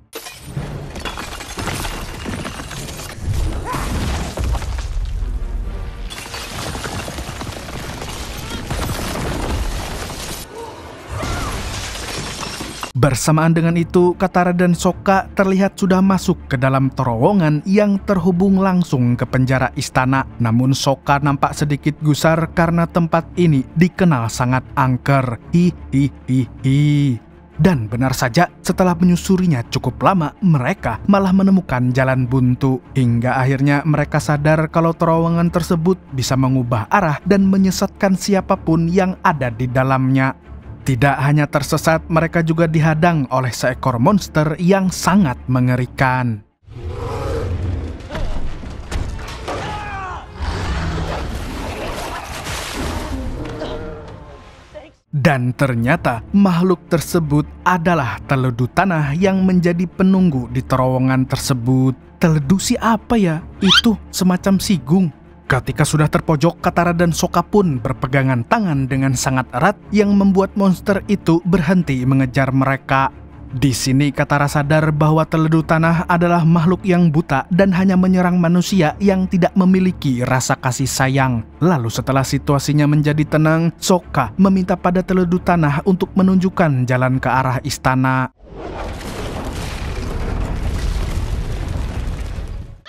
Bersamaan dengan itu, Katara dan Sokka terlihat sudah masuk ke dalam terowongan yang terhubung langsung ke penjara istana. Namun Sokka nampak sedikit gusar karena tempat ini dikenal sangat angker. Hihihihi. Dan benar saja, setelah menyusurinya cukup lama, mereka malah menemukan jalan buntu. Hingga akhirnya mereka sadar kalau terowongan tersebut bisa mengubah arah dan menyesatkan siapapun yang ada di dalamnya. Tidak hanya tersesat, mereka juga dihadang oleh seekor monster yang sangat mengerikan. Dan ternyata makhluk tersebut adalah teledu tanah yang menjadi penunggu di terowongan tersebut. Teledu si apa ya? Itu semacam sigung. Ketika sudah terpojok, Katara dan Sokka pun berpegangan tangan dengan sangat erat yang membuat monster itu berhenti mengejar mereka. Di sini Katara sadar bahwa teledu tanah adalah makhluk yang buta dan hanya menyerang manusia yang tidak memiliki rasa kasih sayang. Lalu setelah situasinya menjadi tenang, Sokka meminta pada teledu tanah untuk menunjukkan jalan ke arah istana.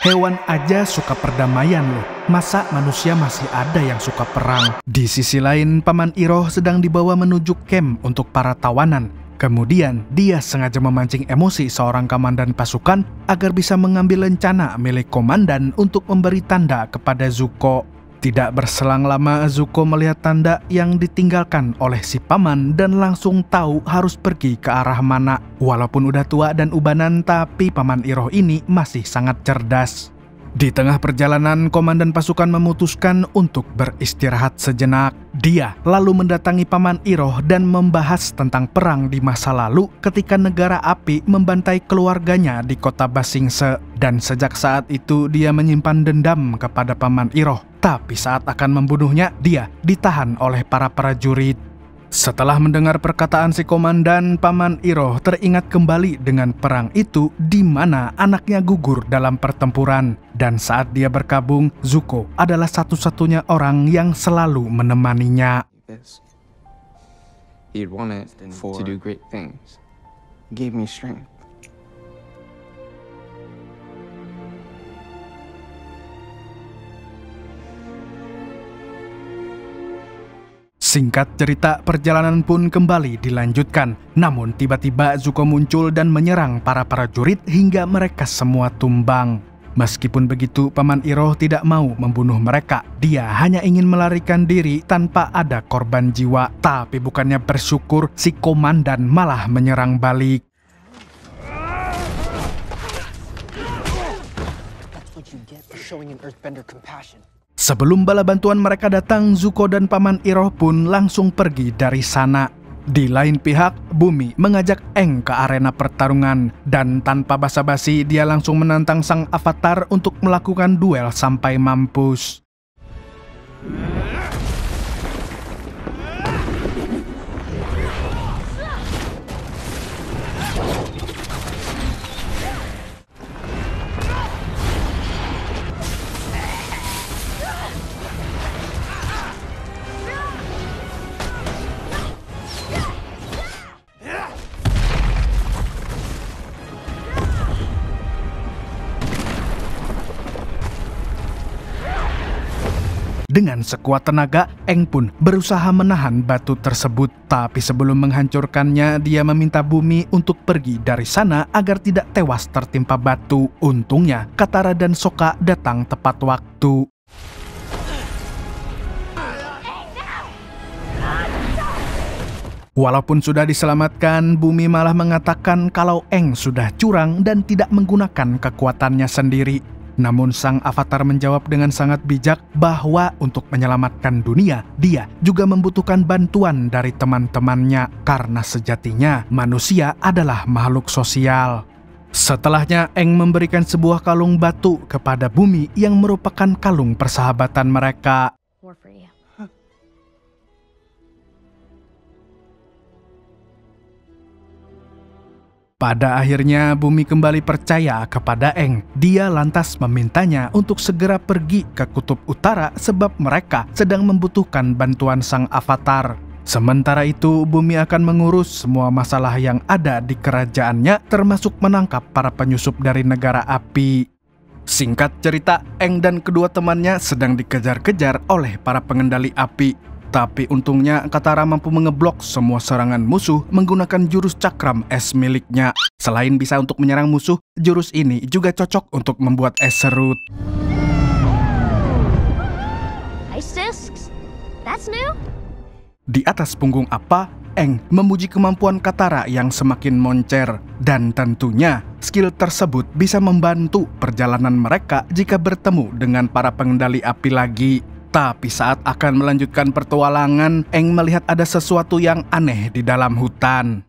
Hewan aja suka perdamaian loh, masa manusia masih ada yang suka perang? Di sisi lain, Paman Iroh sedang dibawa menuju camp untuk para tawanan. Kemudian, dia sengaja memancing emosi seorang komandan pasukan agar bisa mengambil lencana milik komandan untuk memberi tanda kepada Zuko. Tidak berselang lama, Zuko melihat tanda yang ditinggalkan oleh si paman dan langsung tahu harus pergi ke arah mana. Walaupun udah tua dan ubanan, tapi Paman Iroh ini masih sangat cerdas. Di tengah perjalanan, komandan pasukan memutuskan untuk beristirahat sejenak. Dia lalu mendatangi Paman Iroh dan membahas tentang perang di masa lalu ketika negara api membantai keluarganya di kota Ba Sing Se. Dan sejak saat itu dia menyimpan dendam kepada Paman Iroh. Tapi saat akan membunuhnya, dia ditahan oleh para prajurit. Setelah mendengar perkataan si komandan, Paman Iroh teringat kembali dengan perang itu di mana anaknya gugur dalam pertempuran. Dan saat dia berkabung, Zuko adalah satu-satunya orang yang selalu menemaninya. He wanted to do great things. He gave me strength. Singkat cerita, perjalanan pun kembali dilanjutkan. Namun tiba-tiba Zuko muncul dan menyerang para prajurit hingga mereka semua tumbang. Meskipun begitu, Paman Iroh tidak mau membunuh mereka. Dia hanya ingin melarikan diri tanpa ada korban jiwa. Tapi bukannya bersyukur, si komandan malah menyerang balik. That's what you get for showing an earthbender compassion. Sebelum bala bantuan mereka datang, Zuko dan Paman Iroh pun langsung pergi dari sana. Di lain pihak, Bumi mengajak Aang ke arena pertarungan. Dan tanpa basa-basi, dia langsung menantang sang avatar untuk melakukan duel sampai mampus. Dengan sekuat tenaga, Eng pun berusaha menahan batu tersebut. Tapi sebelum menghancurkannya, dia meminta bumi untuk pergi dari sana agar tidak tewas tertimpa batu. Untungnya, Katara dan Sokka datang tepat waktu. Walaupun sudah diselamatkan, bumi malah mengatakan kalau Eng sudah curang dan tidak menggunakan kekuatannya sendiri. Namun sang avatar menjawab dengan sangat bijak bahwa untuk menyelamatkan dunia, dia juga membutuhkan bantuan dari teman-temannya karena sejatinya manusia adalah makhluk sosial. Setelahnya, Eng memberikan sebuah kalung batu kepada bumi yang merupakan kalung persahabatan mereka. Pada akhirnya, bumi kembali percaya kepada Eng. Dia lantas memintanya untuk segera pergi ke kutub utara sebab mereka sedang membutuhkan bantuan sang avatar. Sementara itu, bumi akan mengurus semua masalah yang ada di kerajaannya, termasuk menangkap para penyusup dari negara api. Singkat cerita, Eng dan kedua temannya sedang dikejar-kejar oleh para pengendali api. Tapi untungnya Katara mampu mengeblok semua serangan musuh menggunakan jurus cakram es miliknya. Selain bisa untuk menyerang musuh, jurus ini juga cocok untuk membuat es serut. Ice discs? That's new? Di atas punggung apa, Eng memuji kemampuan Katara yang semakin moncer. Dan tentunya, skill tersebut bisa membantu perjalanan mereka jika bertemu dengan para pengendali api lagi. Tapi saat akan melanjutkan petualangan, Eng melihat ada sesuatu yang aneh di dalam hutan.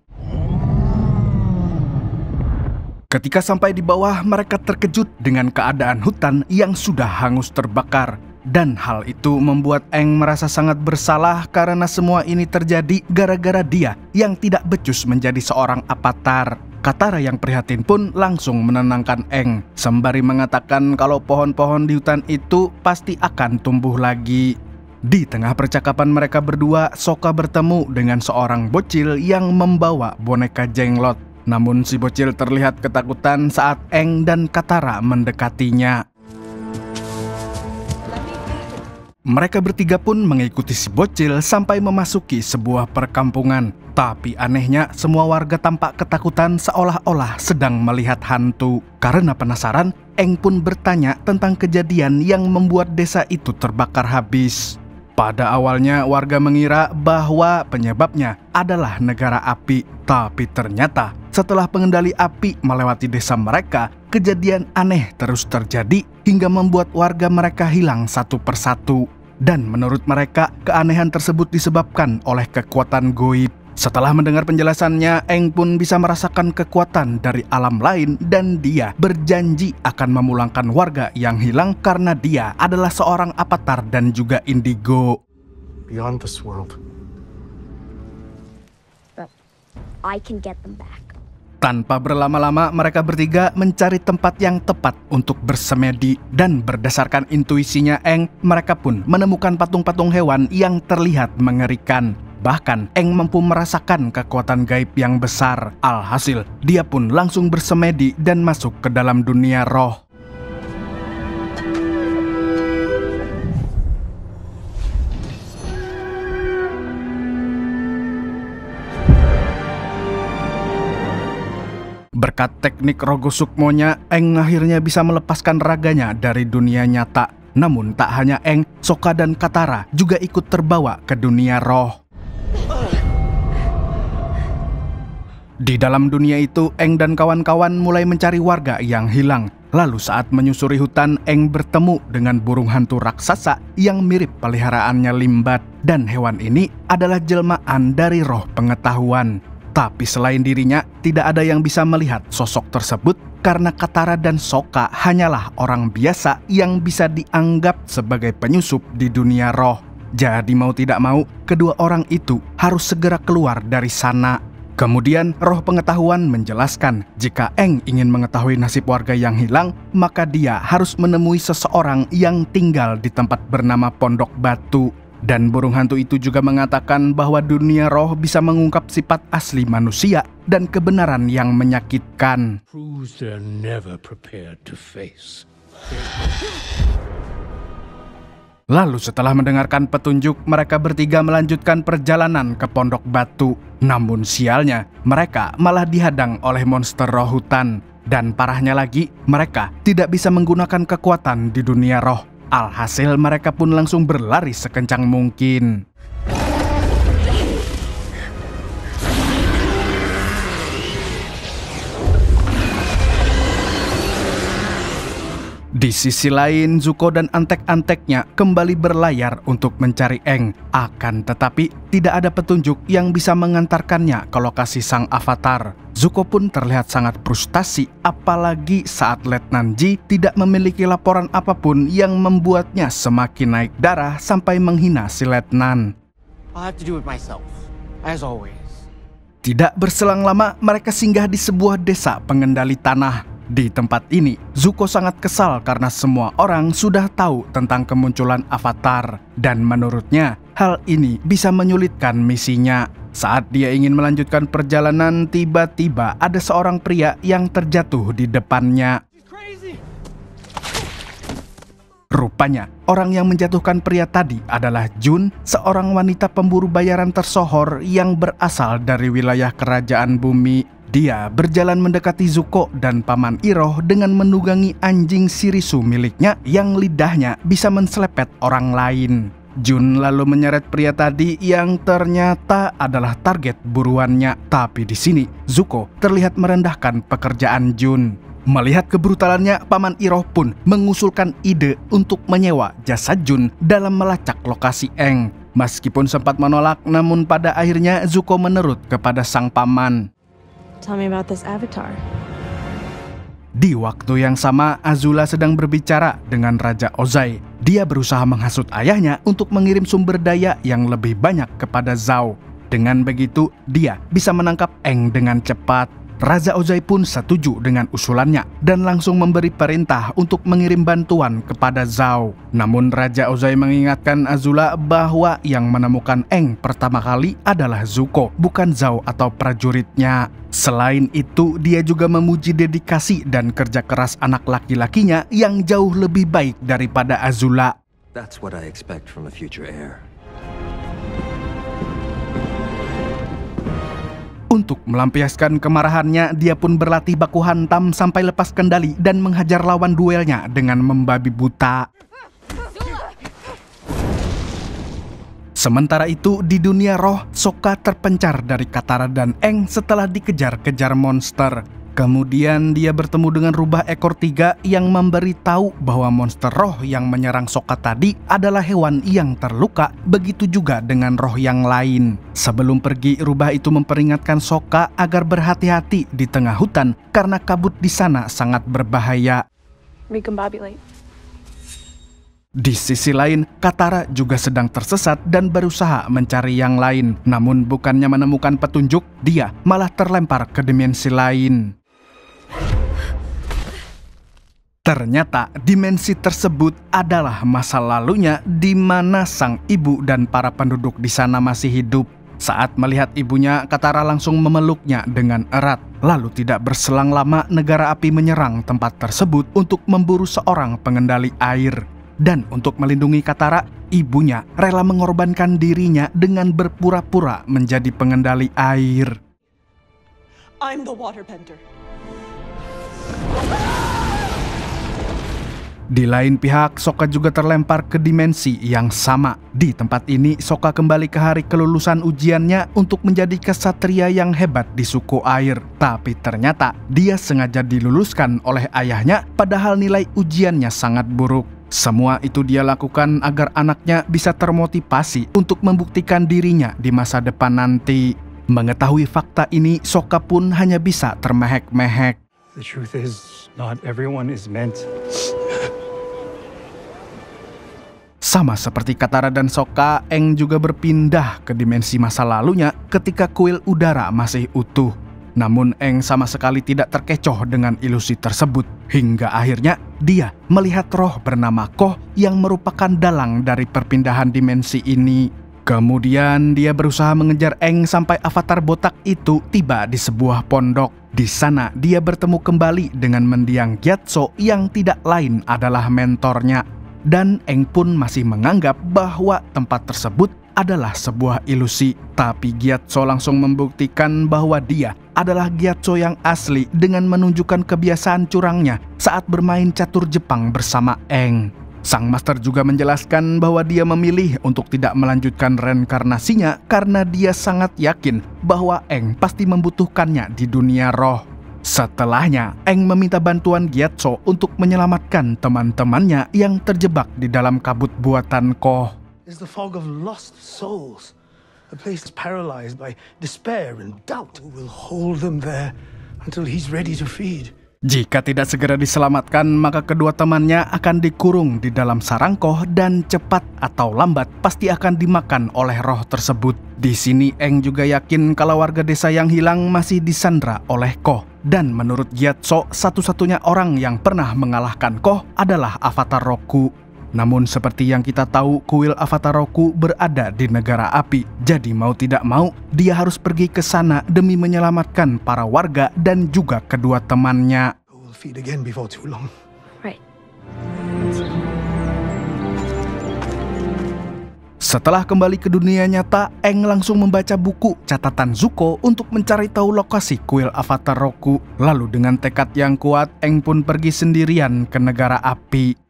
Ketika sampai di bawah, mereka terkejut dengan keadaan hutan yang sudah hangus terbakar. Dan hal itu membuat Eng merasa sangat bersalah karena semua ini terjadi gara-gara dia yang tidak becus menjadi seorang avatar. Katara yang prihatin pun langsung menenangkan Eng, sembari mengatakan kalau pohon-pohon di hutan itu pasti akan tumbuh lagi. Di tengah percakapan mereka berdua, Sokka bertemu dengan seorang bocil yang membawa boneka jenglot. Namun si bocil terlihat ketakutan saat Eng dan Katara mendekatinya. Mereka bertiga pun mengikuti si bocil sampai memasuki sebuah perkampungan. Tapi anehnya, semua warga tampak ketakutan seolah-olah sedang melihat hantu. Karena penasaran, Eng pun bertanya tentang kejadian yang membuat desa itu terbakar habis. Pada awalnya, warga mengira bahwa penyebabnya adalah negara api. Tapi ternyata, setelah pengendali api melewati desa mereka, kejadian aneh terus terjadi hingga membuat warga mereka hilang satu persatu. Dan menurut mereka, keanehan tersebut disebabkan oleh kekuatan goib. Setelah mendengar penjelasannya, Eng pun bisa merasakan kekuatan dari alam lain dan dia berjanji akan memulangkan warga yang hilang karena dia adalah seorang avatar dan juga indigo. Beyond this world. But I can get them back. Tanpa berlama-lama, mereka bertiga mencari tempat yang tepat untuk bersemedi. Dan berdasarkan intuisinya Eng, mereka pun menemukan patung-patung hewan yang terlihat mengerikan. Bahkan, Eng mampu merasakan kekuatan gaib yang besar. Alhasil, dia pun langsung bersemedi dan masuk ke dalam dunia roh. Berkat teknik Rogo Sukmonya, Eng akhirnya bisa melepaskan raganya dari dunia nyata. Namun tak hanya Eng, Sokka dan Katara juga ikut terbawa ke dunia roh. Di dalam dunia itu, Eng dan kawan-kawan mulai mencari warga yang hilang. Lalu saat menyusuri hutan, Eng bertemu dengan burung hantu raksasa yang mirip peliharaannya Limbat. Dan hewan ini adalah jelmaan dari roh pengetahuan. Tapi selain dirinya, tidak ada yang bisa melihat sosok tersebut karena Katara dan Sokka hanyalah orang biasa yang bisa dianggap sebagai penyusup di dunia roh. Jadi mau tidak mau, kedua orang itu harus segera keluar dari sana. Kemudian roh pengetahuan menjelaskan jika Eng ingin mengetahui nasib warga yang hilang, maka dia harus menemui seseorang yang tinggal di tempat bernama Pondok Batu. Dan burung hantu itu juga mengatakan bahwa dunia roh bisa mengungkap sifat asli manusia dan kebenaran yang menyakitkan. Lalu setelah mendengarkan petunjuk, mereka bertiga melanjutkan perjalanan ke Pondok Batu. Namun sialnya, mereka malah dihadang oleh monster roh hutan. Dan parahnya lagi, mereka tidak bisa menggunakan kekuatan di dunia roh. Alhasil mereka pun langsung berlari sekencang mungkin. Di sisi lain, Zuko dan antek-anteknya kembali berlayar untuk mencari Aang. Akan tetapi, tidak ada petunjuk yang bisa mengantarkannya ke lokasi sang avatar. Zuko pun terlihat sangat frustasi, apalagi saat Letnan Ji tidak memiliki laporan apapun yang membuatnya semakin naik darah sampai menghina si Letnan. I'll have to do it myself, as always. Tidak berselang lama, mereka singgah di sebuah desa pengendali tanah. Di tempat ini, Zuko sangat kesal karena semua orang sudah tahu tentang kemunculan avatar. Dan menurutnya, hal ini bisa menyulitkan misinya. Saat dia ingin melanjutkan perjalanan, tiba-tiba ada seorang pria yang terjatuh di depannya. Rupanya, orang yang menjatuhkan pria tadi adalah Jun, seorang wanita pemburu bayaran tersohor yang berasal dari wilayah kerajaan bumi. Dia berjalan mendekati Zuko dan Paman Iroh dengan menunggangi anjing Shirisu miliknya yang lidahnya bisa menselepet orang lain. Jun lalu menyeret pria tadi yang ternyata adalah target buruannya. Tapi di sini, Zuko terlihat merendahkan pekerjaan Jun. Melihat kebrutalannya, Paman Iroh pun mengusulkan ide untuk menyewa jasa Jun dalam melacak lokasi Aang. Meskipun sempat menolak, namun pada akhirnya Zuko menurut kepada sang paman. Tell me about this avatar. Di waktu yang sama, Azula sedang berbicara dengan Raja Ozai. Dia berusaha menghasut ayahnya untuk mengirim sumber daya yang lebih banyak kepada Zhao. Dengan begitu, dia bisa menangkap Aang dengan cepat. Raja Ozai pun setuju dengan usulannya dan langsung memberi perintah untuk mengirim bantuan kepada Zhao. Namun Raja Ozai mengingatkan Azula bahwa yang menemukan Aang pertama kali adalah Zuko, bukan Zhao atau prajuritnya. Selain itu, dia juga memuji dedikasi dan kerja keras anak laki-lakinya yang jauh lebih baik daripada Azula. That's what I expect from a future heir. Untuk melampiaskan kemarahannya, dia pun berlatih baku hantam sampai lepas kendali dan menghajar lawan duelnya dengan membabi buta. Sementara itu, di dunia roh, Sokka terpencar dari Katara dan Aang setelah dikejar-kejar monster. Kemudian dia bertemu dengan rubah ekor 3 yang memberitahu bahwa monster roh yang menyerang Sokka tadi adalah hewan yang terluka, begitu juga dengan roh yang lain. Sebelum pergi, rubah itu memperingatkan Sokka agar berhati-hati di tengah hutan karena kabut di sana sangat berbahaya. Di sisi lain, Katara juga sedang tersesat dan berusaha mencari yang lain. Namun bukannya menemukan petunjuk, dia malah terlempar ke dimensi lain. Ternyata dimensi tersebut adalah masa lalunya di mana sang ibu dan para penduduk di sana masih hidup. Saat melihat ibunya, Katara langsung memeluknya dengan erat. Lalu tidak berselang lama, negara api menyerang tempat tersebut untuk memburu seorang pengendali air. Dan untuk melindungi Katara, ibunya rela mengorbankan dirinya dengan berpura-pura menjadi pengendali air. I'm the waterbender. Di lain pihak, Sokka juga terlempar ke dimensi yang sama. Di tempat ini, Sokka kembali ke hari kelulusan ujiannya untuk menjadi kesatria yang hebat di suku air. Tapi ternyata, dia sengaja diluluskan oleh ayahnya padahal nilai ujiannya sangat buruk. Semua itu dia lakukan agar anaknya bisa termotivasi untuk membuktikan dirinya di masa depan nanti. Mengetahui fakta ini, Sokka pun hanya bisa termehek-mehek. The truth is, not everyone is meant. Sama seperti Katara dan Sokka, Aang juga berpindah ke dimensi masa lalunya ketika kuil udara masih utuh. Namun Aang sama sekali tidak terkecoh dengan ilusi tersebut. Hingga akhirnya dia melihat roh bernama Koh yang merupakan dalang dari perpindahan dimensi ini. Kemudian dia berusaha mengejar Aang sampai avatar botak itu tiba di sebuah pondok. Di sana dia bertemu kembali dengan mendiang Gyatso yang tidak lain adalah mentornya. dan Eng pun masih menganggap bahwa tempat tersebut adalah sebuah ilusi. Tapi Gyatso langsung membuktikan bahwa dia adalah Gyatso yang asli dengan menunjukkan kebiasaan curangnya saat bermain catur Jepang bersama Eng. Sang master juga menjelaskan bahwa dia memilih untuk tidak melanjutkan reinkarnasinya karena dia sangat yakin bahwa Eng pasti membutuhkannya di dunia roh. Setelahnya, Eng meminta bantuan Gyatso untuk menyelamatkan teman-temannya yang terjebak di dalam kabut buatan Koh. It's the fog of lost souls, a place paralyzed by despair and doubt. Who will hold them there until he's ready to feed? Jika tidak segera diselamatkan, maka kedua temannya akan dikurung di dalam sarang Koh dan cepat atau lambat pasti akan dimakan oleh roh tersebut. Di sini Eng juga yakin kalau warga desa yang hilang masih disandra oleh Koh. Dan menurut Gyatso, satu-satunya orang yang pernah mengalahkan Koh adalah Avatar Roku. Namun seperti yang kita tahu, kuil Avatar Roku berada di negara api. Jadi mau tidak mau, dia harus pergi ke sana demi menyelamatkan para warga dan juga kedua temannya. We'll feed again before too long. Right. Setelah kembali ke dunia nyata, Eng langsung membaca buku catatan Zuko untuk mencari tahu lokasi kuil Avatar Roku. Lalu dengan tekad yang kuat, Eng pun pergi sendirian ke negara api.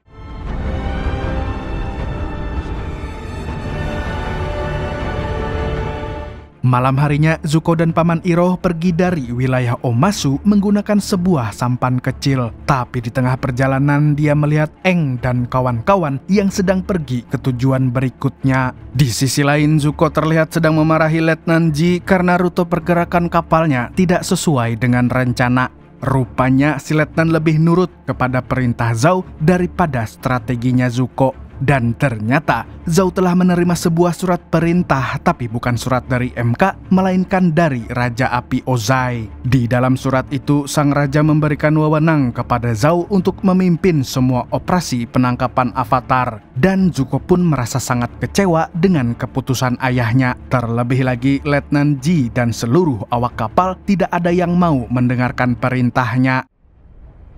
Malam harinya, Zuko dan Paman Iroh pergi dari wilayah Omasu menggunakan sebuah sampan kecil. Tapi di tengah perjalanan, dia melihat Eng dan kawan-kawan yang sedang pergi ke tujuan berikutnya. Di sisi lain, Zuko terlihat sedang memarahi Letnan Ji karena rute pergerakan kapalnya tidak sesuai dengan rencana. Rupanya si Letnan lebih nurut kepada perintah Zhao daripada strateginya Zuko. Dan ternyata Zhao telah menerima sebuah surat perintah, tapi bukan surat dari MK, melainkan dari Raja Api Ozai. Di dalam surat itu, sang raja memberikan wewenang kepada Zhao untuk memimpin semua operasi penangkapan Avatar. Dan Zuko pun merasa sangat kecewa dengan keputusan ayahnya. Terlebih lagi, Letnan Ji dan seluruh awak kapal tidak ada yang mau mendengarkan perintahnya.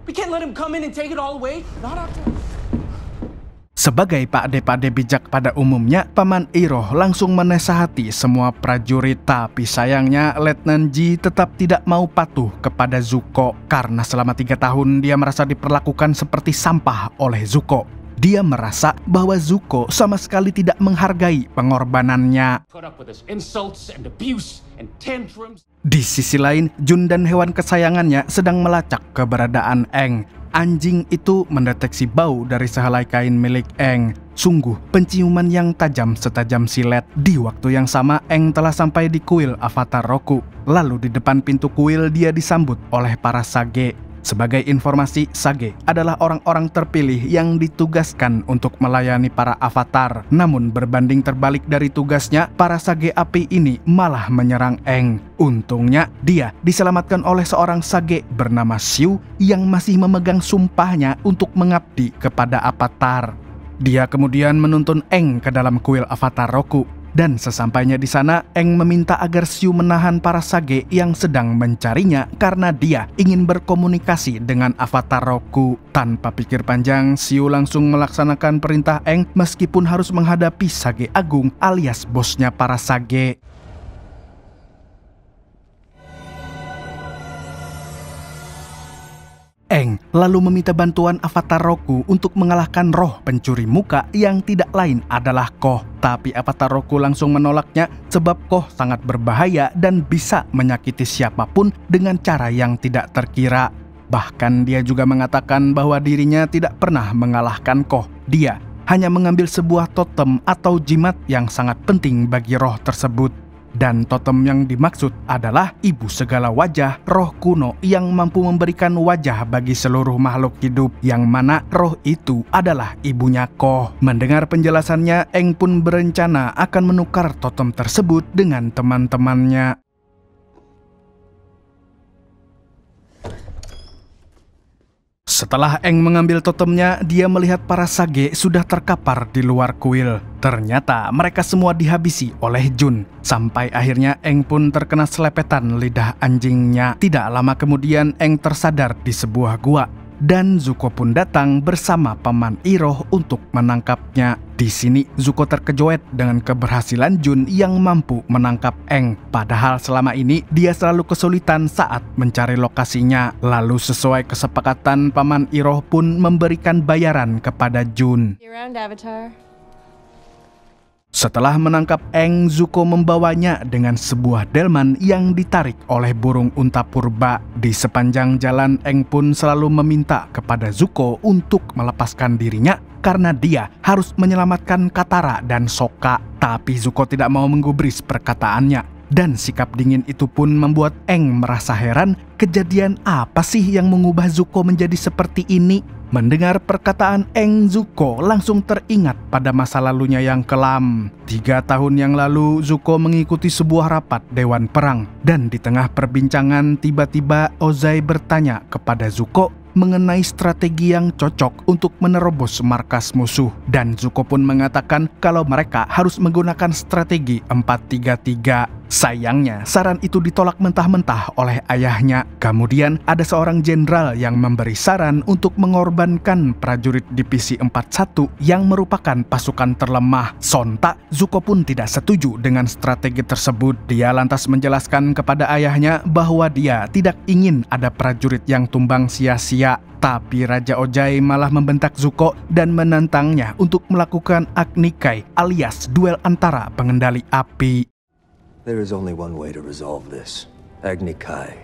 We can't let him come in and take it all away. Not after. Sebagai pakde-pakde bijak pada umumnya, Paman Iroh langsung menasihati semua prajurit. Tapi sayangnya Letnan Ji tetap tidak mau patuh kepada Zuko. Karena selama 3 tahun dia merasa diperlakukan seperti sampah oleh Zuko. Dia merasa bahwa Zuko sama sekali tidak menghargai pengorbanannya. Di sisi lain, Jun dan hewan kesayangannya sedang melacak keberadaan Eng. Anjing itu mendeteksi bau dari sehelai kain milik Eng. Sungguh penciuman yang tajam setajam silet. Di waktu yang sama, Eng telah sampai di kuil Avatar Roku. Lalu di depan pintu kuil dia disambut oleh para sage. Sebagai informasi, sage adalah orang-orang terpilih yang ditugaskan untuk melayani para avatar. Namun berbanding terbalik dari tugasnya, para sage api ini malah menyerang Eng. Untungnya, dia diselamatkan oleh seorang sage bernama Xiu yang masih memegang sumpahnya untuk mengabdi kepada Avatar. Dia kemudian menuntun Eng ke dalam kuil Avatar Roku. Dan sesampainya di sana, Eng meminta agar Xiu menahan para sage yang sedang mencarinya karena dia ingin berkomunikasi dengan Avatar Roku. Tanpa pikir panjang, Xiu langsung melaksanakan perintah Eng meskipun harus menghadapi Sage Agung alias bosnya para sage. Eng lalu meminta bantuan Avatar Roku untuk mengalahkan roh pencuri muka yang tidak lain adalah Koh. Tapi Avatar Roku langsung menolaknya sebab Koh sangat berbahaya dan bisa menyakiti siapapun dengan cara yang tidak terkira. Bahkan dia juga mengatakan bahwa dirinya tidak pernah mengalahkan Koh. Dia hanya mengambil sebuah totem atau jimat yang sangat penting bagi roh tersebut. Dan totem yang dimaksud adalah ibu segala wajah, roh kuno yang mampu memberikan wajah bagi seluruh makhluk hidup, yang mana roh itu adalah ibunya Koh. Mendengar penjelasannya, Eng pun berencana akan menukar totem tersebut dengan teman-temannya. Setelah Eng mengambil totemnya, dia melihat para sage sudah terkapar di luar kuil. Ternyata mereka semua dihabisi oleh Jun. Sampai akhirnya Eng pun terkena selepetan lidah anjingnya. Tidak lama kemudian Eng tersadar di sebuah gua. dan Zuko pun datang bersama Paman Iroh untuk menangkapnya. Di sini Zuko terkejoet dengan keberhasilan Jun yang mampu menangkap Aang. Padahal selama ini dia selalu kesulitan saat mencari lokasinya. Lalu sesuai kesepakatan, Paman Iroh pun memberikan bayaran kepada Jun. Setelah menangkap Aang, Zuko membawanya dengan sebuah delman yang ditarik oleh burung unta purba. Di sepanjang jalan, Aang pun selalu meminta kepada Zuko untuk melepaskan dirinya karena dia harus menyelamatkan Katara dan Sokka. Tapi Zuko tidak mau menggubris perkataannya. Dan sikap dingin itu pun membuat Aang merasa heran, kejadian apa sih yang mengubah Zuko menjadi seperti ini? Mendengar perkataan Aang, Zuko langsung teringat pada masa lalunya yang kelam. 3 tahun yang lalu, Zuko mengikuti sebuah rapat Dewan Perang. Dan di tengah perbincangan, tiba-tiba Ozai bertanya kepada Zuko mengenai strategi yang cocok untuk menerobos markas musuh. Dan Zuko pun mengatakan kalau mereka harus menggunakan strategi 4-3-3. Sayangnya, saran itu ditolak mentah-mentah oleh ayahnya. Kemudian ada seorang jenderal yang memberi saran untuk mengorbankan prajurit divisi 41 yang merupakan pasukan terlemah. Sontak, Zuko pun tidak setuju dengan strategi tersebut. Dia lantas menjelaskan kepada ayahnya bahwa dia tidak ingin ada prajurit yang tumbang sia-sia. Tapi Raja Ojai malah membentak Zuko dan menantangnya untuk melakukan Agni Kai alias duel antara pengendali api. There is only one way to resolve this. Agni Kai.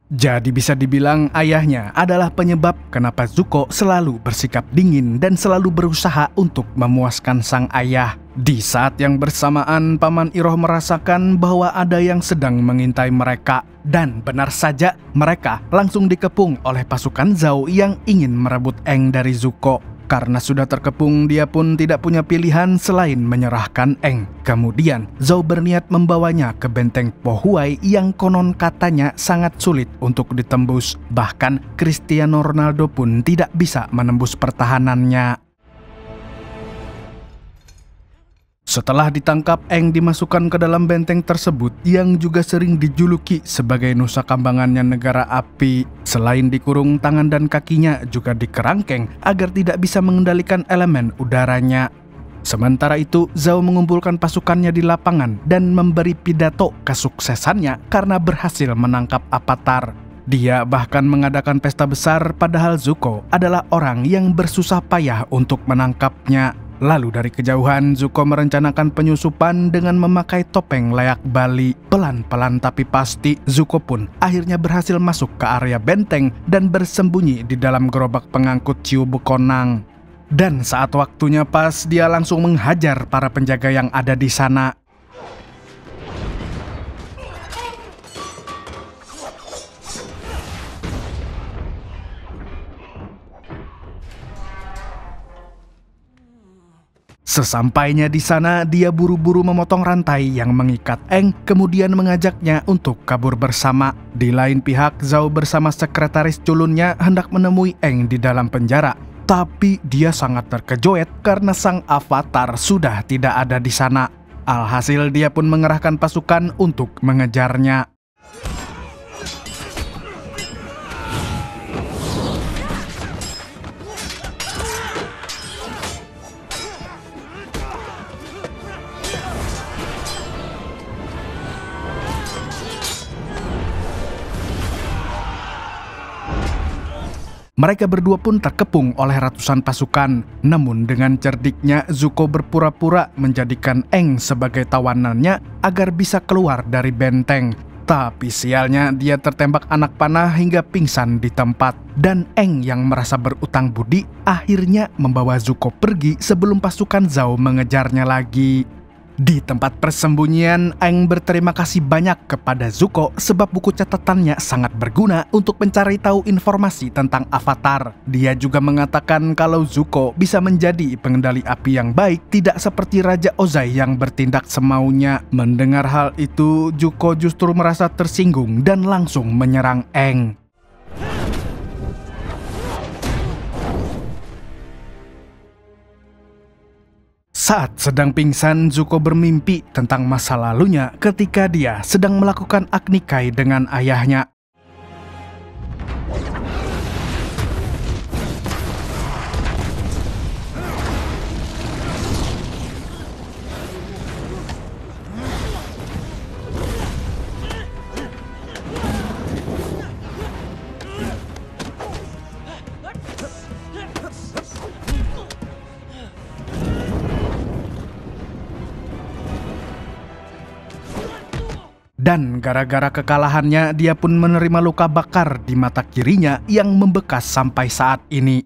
Jadi bisa dibilang ayahnya adalah penyebab kenapa Zuko selalu bersikap dingin dan selalu berusaha untuk memuaskan sang ayah. Di saat yang bersamaan, Paman Iroh merasakan bahwa ada yang sedang mengintai mereka. Dan benar saja, mereka langsung dikepung oleh pasukan Zhao yang ingin merebut Aang dari Zuko. Karena sudah terkepung, dia pun tidak punya pilihan selain menyerahkan Aang. Kemudian, Zhao berniat membawanya ke benteng Po Huai yang konon katanya sangat sulit untuk ditembus. Bahkan, Cristiano Ronaldo pun tidak bisa menembus pertahanannya. Setelah ditangkap, Aang dimasukkan ke dalam benteng tersebut yang juga sering dijuluki sebagai Nusa Kambangannya negara api. Selain dikurung, tangan dan kakinya juga dikerangkeng agar tidak bisa mengendalikan elemen udaranya. Sementara itu, Zhao mengumpulkan pasukannya di lapangan dan memberi pidato kesuksesannya karena berhasil menangkap Avatar. Dia bahkan mengadakan pesta besar padahal Zuko adalah orang yang bersusah payah untuk menangkapnya. Lalu dari kejauhan, Zuko merencanakan penyusupan dengan memakai topeng layak Bali. Pelan-pelan tapi pasti, Zuko pun akhirnya berhasil masuk ke area benteng dan bersembunyi di dalam gerobak pengangkut Ciu Bukonang. Dan saat waktunya pas, dia langsung menghajar para penjaga yang ada di sana. Sesampainya di sana, dia buru-buru memotong rantai yang mengikat Aang, kemudian mengajaknya untuk kabur bersama. Di lain pihak, Zhao bersama sekretaris culunnya hendak menemui Aang di dalam penjara. Tapi dia sangat terkejoet karena sang Avatar sudah tidak ada di sana. Alhasil dia pun mengerahkan pasukan untuk mengejarnya. Mereka berdua pun terkepung oleh ratusan pasukan. Namun dengan cerdiknya, Zuko berpura-pura menjadikan Aang sebagai tawanannya agar bisa keluar dari benteng. Tapi sialnya, dia tertembak anak panah hingga pingsan di tempat. Dan Aang yang merasa berutang budi akhirnya membawa Zuko pergi sebelum pasukan Zhao mengejarnya lagi. Di tempat persembunyian, Aang berterima kasih banyak kepada Zuko sebab buku catatannya sangat berguna untuk mencari tahu informasi tentang Avatar. Dia juga mengatakan kalau Zuko bisa menjadi pengendali api yang baik, tidak seperti Raja Ozai yang bertindak semaunya. Mendengar hal itu, Zuko justru merasa tersinggung dan langsung menyerang Aang. Saat sedang pingsan, Zuko bermimpi tentang masa lalunya ketika dia sedang melakukan Agni Kai dengan ayahnya. Dan gara-gara kekalahannya, dia pun menerima luka bakar di mata kirinya yang membekas sampai saat ini.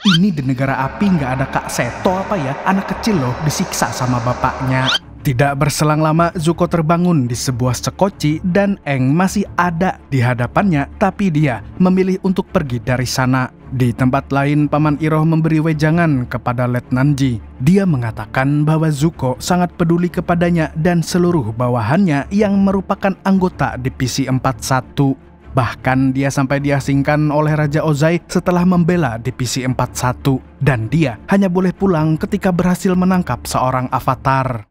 Ini di negara api nggak ada Kak Seto apa ya? Anak kecil loh disiksa sama bapaknya. Tidak berselang lama, Zuko terbangun di sebuah sekoci dan Aang masih ada di hadapannya, tapi dia memilih untuk pergi dari sana. Di tempat lain, Paman Iroh memberi wejangan kepada Letnan Ji. Dia mengatakan bahwa Zuko sangat peduli kepadanya dan seluruh bawahannya yang merupakan anggota Divisi 41. Bahkan dia sampai diasingkan oleh Raja Ozai setelah membela Divisi 41. Dan dia hanya boleh pulang ketika berhasil menangkap seorang avatar.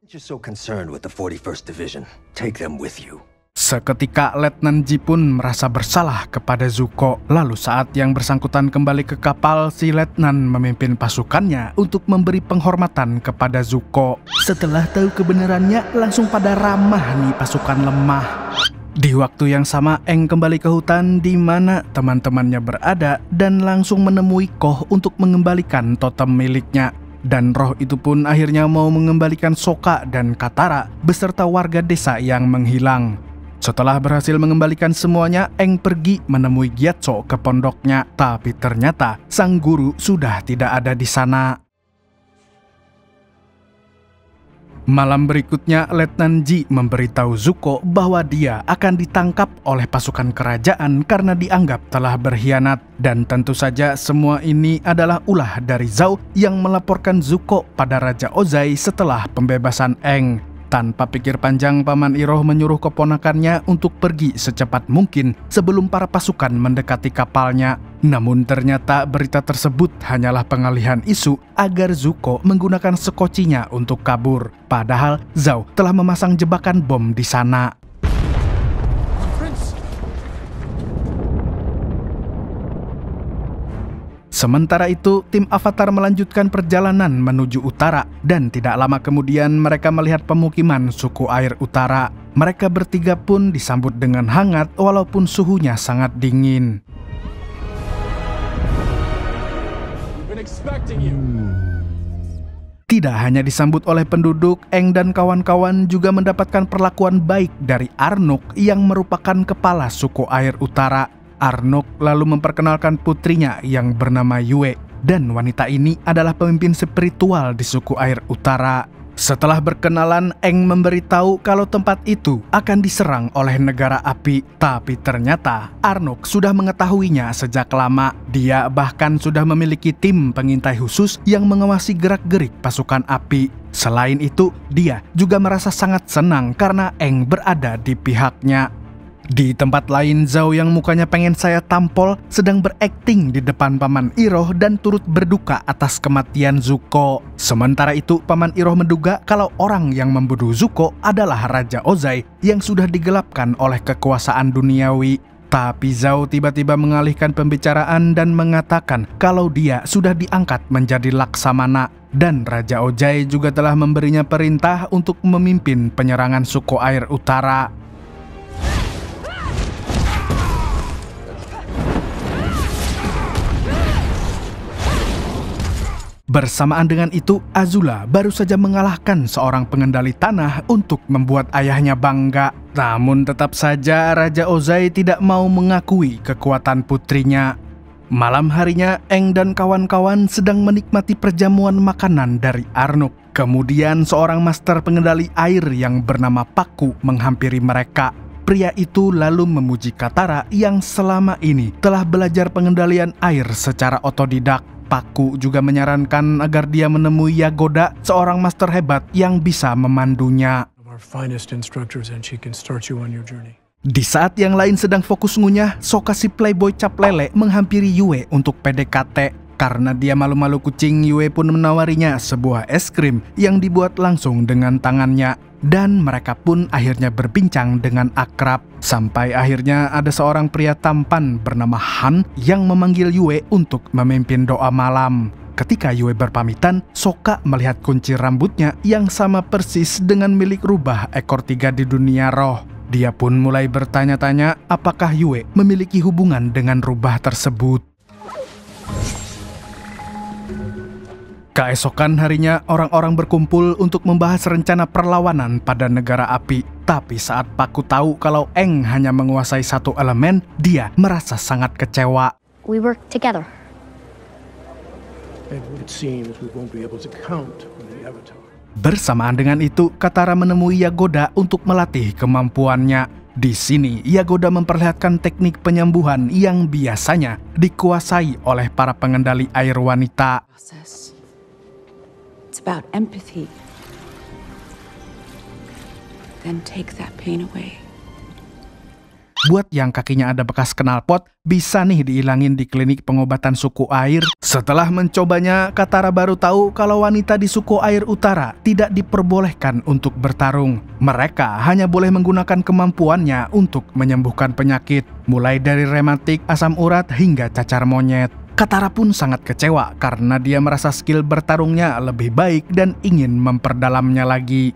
Seketika Letnan Ji pun merasa bersalah kepada Zuko. Lalu saat yang bersangkutan kembali ke kapal, si Letnan memimpin pasukannya untuk memberi penghormatan kepada Zuko. Setelah tahu kebenarannya, langsung pada ramah nih pasukan lemah. Di waktu yang sama, Aang kembali ke hutan di mana teman-temannya berada dan langsung menemui Koh untuk mengembalikan totem miliknya. Dan roh itu pun akhirnya mau mengembalikan Sokka dan Katara beserta warga desa yang menghilang. Setelah berhasil mengembalikan semuanya, Aang pergi menemui Gyatso ke pondoknya, tapi ternyata sang guru sudah tidak ada di sana. Malam berikutnya, Letnan Ji memberitahu Zuko bahwa dia akan ditangkap oleh pasukan kerajaan karena dianggap telah berkhianat. Dan tentu saja semua ini adalah ulah dari Zhao yang melaporkan Zuko pada Raja Ozai setelah pembebasan Aang. Tanpa pikir panjang, Paman Iroh menyuruh keponakannya untuk pergi secepat mungkin sebelum para pasukan mendekati kapalnya. Namun ternyata berita tersebut hanyalah pengalihan isu agar Zuko menggunakan sekocinya untuk kabur. Padahal Zhao telah memasang jebakan bom di sana. Sementara itu, tim Avatar melanjutkan perjalanan menuju utara, dan tidak lama kemudian mereka melihat pemukiman suku air utara. Mereka bertiga pun disambut dengan hangat walaupun suhunya sangat dingin. Tidak hanya disambut oleh penduduk, Aang dan kawan-kawan juga mendapatkan perlakuan baik dari Arnok yang merupakan kepala suku air utara. Arnok lalu memperkenalkan putrinya yang bernama Yue, dan wanita ini adalah pemimpin spiritual di suku air utara. Setelah berkenalan, Aang memberitahu kalau tempat itu akan diserang oleh negara api, tapi ternyata Arnok sudah mengetahuinya sejak lama. Dia bahkan sudah memiliki tim pengintai khusus yang mengawasi gerak-gerik pasukan api. Selain itu, dia juga merasa sangat senang karena Aang berada di pihaknya. Di tempat lain, Zhao yang mukanya pengen saya tampol sedang berakting di depan Paman Iroh dan turut berduka atas kematian Zuko. Sementara itu, Paman Iroh menduga kalau orang yang membunuh Zuko adalah Raja Ozai yang sudah digelapkan oleh kekuasaan duniawi. Tapi Zhao tiba-tiba mengalihkan pembicaraan dan mengatakan kalau dia sudah diangkat menjadi Laksamana. Dan Raja Ozai juga telah memberinya perintah untuk memimpin penyerangan suku air utara. Bersamaan dengan itu, Azula baru saja mengalahkan seorang pengendali tanah untuk membuat ayahnya bangga. Namun tetap saja Raja Ozai tidak mau mengakui kekuatan putrinya. Malam harinya, Aang dan kawan-kawan sedang menikmati perjamuan makanan dari Arnok. Kemudian seorang master pengendali air yang bernama Pakku menghampiri mereka. Pria itu lalu memuji Katara yang selama ini telah belajar pengendalian air secara otodidak. Pakku juga menyarankan agar dia menemui Yagoda, seorang master hebat yang bisa memandunya. Di saat yang lain sedang fokus ngunyah, Sokka si playboy cap lele menghampiri Yue untuk PDKT. Karena dia malu-malu kucing, Yue pun menawarinya sebuah es krim yang dibuat langsung dengan tangannya. Dan mereka pun akhirnya berbincang dengan akrab. Sampai akhirnya ada seorang pria tampan bernama Han yang memanggil Yue untuk memimpin doa malam. Ketika Yue berpamitan, Sokka melihat kunci rambutnya yang sama persis dengan milik rubah ekor 3 di dunia roh. Dia pun mulai bertanya-tanya apakah Yue memiliki hubungan dengan rubah tersebut. Keesokan harinya, orang-orang berkumpul untuk membahas rencana perlawanan pada negara api. Tapi saat Pakku tahu kalau Aang hanya menguasai satu elemen, dia merasa sangat kecewa. We work together. And it seems we won't be able to count on the Avatar. Bersamaan dengan itu, Katara menemui Yagoda untuk melatih kemampuannya. Di sini, Yagoda memperlihatkan teknik penyembuhan yang biasanya dikuasai oleh para pengendali air wanita. It's about empathy. Then take that pain away. Buat yang kakinya ada bekas knalpot, bisa nih dihilangin di klinik pengobatan suku air. Setelah mencobanya, Katara baru tahu kalau wanita di suku air utara tidak diperbolehkan untuk bertarung. Mereka hanya boleh menggunakan kemampuannya untuk menyembuhkan penyakit, mulai dari rematik, asam urat, hingga cacar monyet. Katara pun sangat kecewa karena dia merasa skill bertarungnya lebih baik dan ingin memperdalamnya lagi.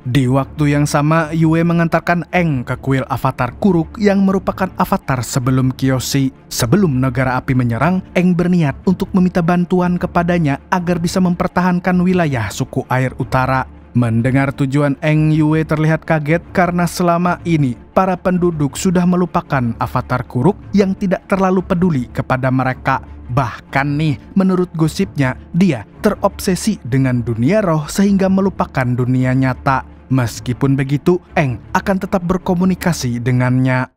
Di waktu yang sama, Yue mengantarkan Aang ke kuil Avatar Kuruk yang merupakan avatar sebelum Kyoshi. Sebelum negara api menyerang, Aang berniat untuk meminta bantuan kepadanya agar bisa mempertahankan wilayah suku air utara. Mendengar tujuan Aang, Yue terlihat kaget karena selama ini para penduduk sudah melupakan Avatar Kuruk yang tidak terlalu peduli kepada mereka. Bahkan nih, menurut gosipnya, dia terobsesi dengan dunia roh sehingga melupakan dunia nyata. Meskipun begitu, Aang akan tetap berkomunikasi dengannya.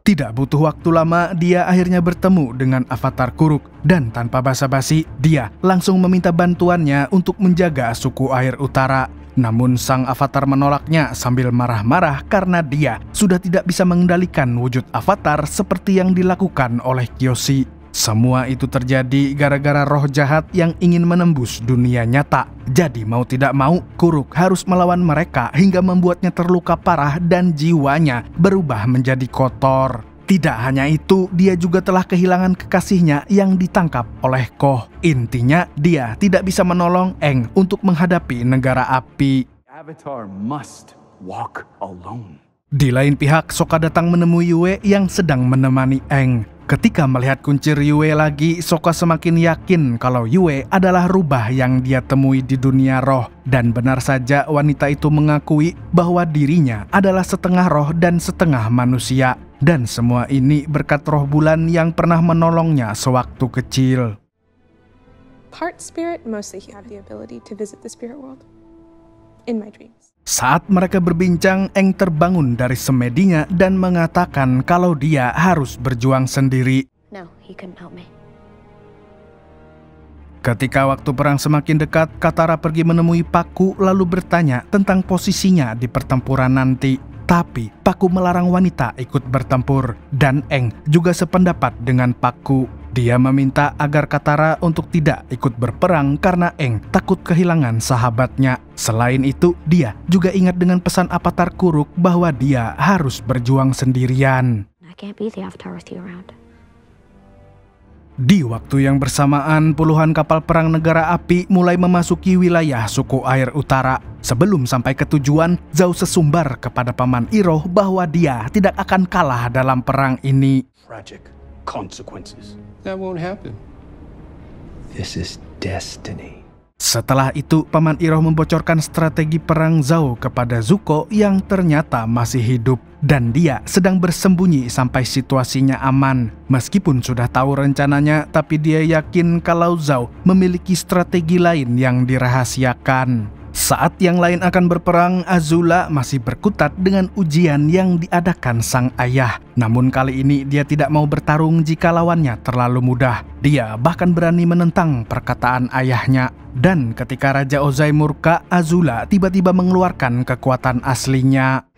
Tidak butuh waktu lama, dia akhirnya bertemu dengan Avatar Kuruk. Dan tanpa basa-basi, dia langsung meminta bantuannya untuk menjaga suku air utara. Namun sang avatar menolaknya sambil marah-marah karena dia sudah tidak bisa mengendalikan wujud avatar seperti yang dilakukan oleh Kyoshi. Semua itu terjadi gara-gara roh jahat yang ingin menembus dunia nyata. Jadi mau tidak mau, Kuruk harus melawan mereka hingga membuatnya terluka parah dan jiwanya berubah menjadi kotor. Tidak hanya itu, dia juga telah kehilangan kekasihnya yang ditangkap oleh Koh. Intinya, dia tidak bisa menolong Aang untuk menghadapi negara api. Avatar must walk alone. Di lain pihak, Sokka datang menemui Yue yang sedang menemani Aang. Ketika melihat kuncir Yue lagi, Sokka semakin yakin kalau Yue adalah rubah yang dia temui di dunia roh. Dan benar saja wanita itu mengakui bahwa dirinya adalah setengah roh dan setengah manusia. Dan semua ini berkat roh bulan yang pernah menolongnya sewaktu kecil. Part spirit, mostly have the ability to visit the spirit world. In my dreams. Saat mereka berbincang, Aang terbangun dari semedinya dan mengatakan kalau dia harus berjuang sendiri. No, he couldn't help me. Ketika waktu perang semakin dekat, Katara pergi menemui Pakku lalu bertanya tentang posisinya di pertempuran nanti. Tapi Pakku melarang wanita ikut bertempur dan Aang juga sependapat dengan Pakku. Dia meminta agar Katara untuk tidak ikut berperang karena Aang takut kehilangan sahabatnya. Selain itu, dia juga ingat dengan pesan Avatar Kuruk bahwa dia harus berjuang sendirian. I can't be the Avatar with you around. Di waktu yang bersamaan, puluhan kapal perang negara api mulai memasuki wilayah suku air utara. Sebelum sampai ke tujuan, Zhao sesumbar kepada Paman Iroh bahwa dia tidak akan kalah dalam perang ini. Tragic consequences. That won't happen. This is destiny. Setelah itu, Paman Iroh membocorkan strategi perang Zhao kepada Zuko yang ternyata masih hidup. Dan dia sedang bersembunyi sampai situasinya aman. Meskipun sudah tahu rencananya, tapi dia yakin kalau Zhao memiliki strategi lain yang dirahasiakan. Saat yang lain akan berperang, Azula masih berkutat dengan ujian yang diadakan sang ayah. Namun kali ini dia tidak mau bertarung jika lawannya terlalu mudah. Dia bahkan berani menentang perkataan ayahnya. Dan ketika Raja Ozai murka, Azula tiba-tiba mengeluarkan kekuatan aslinya.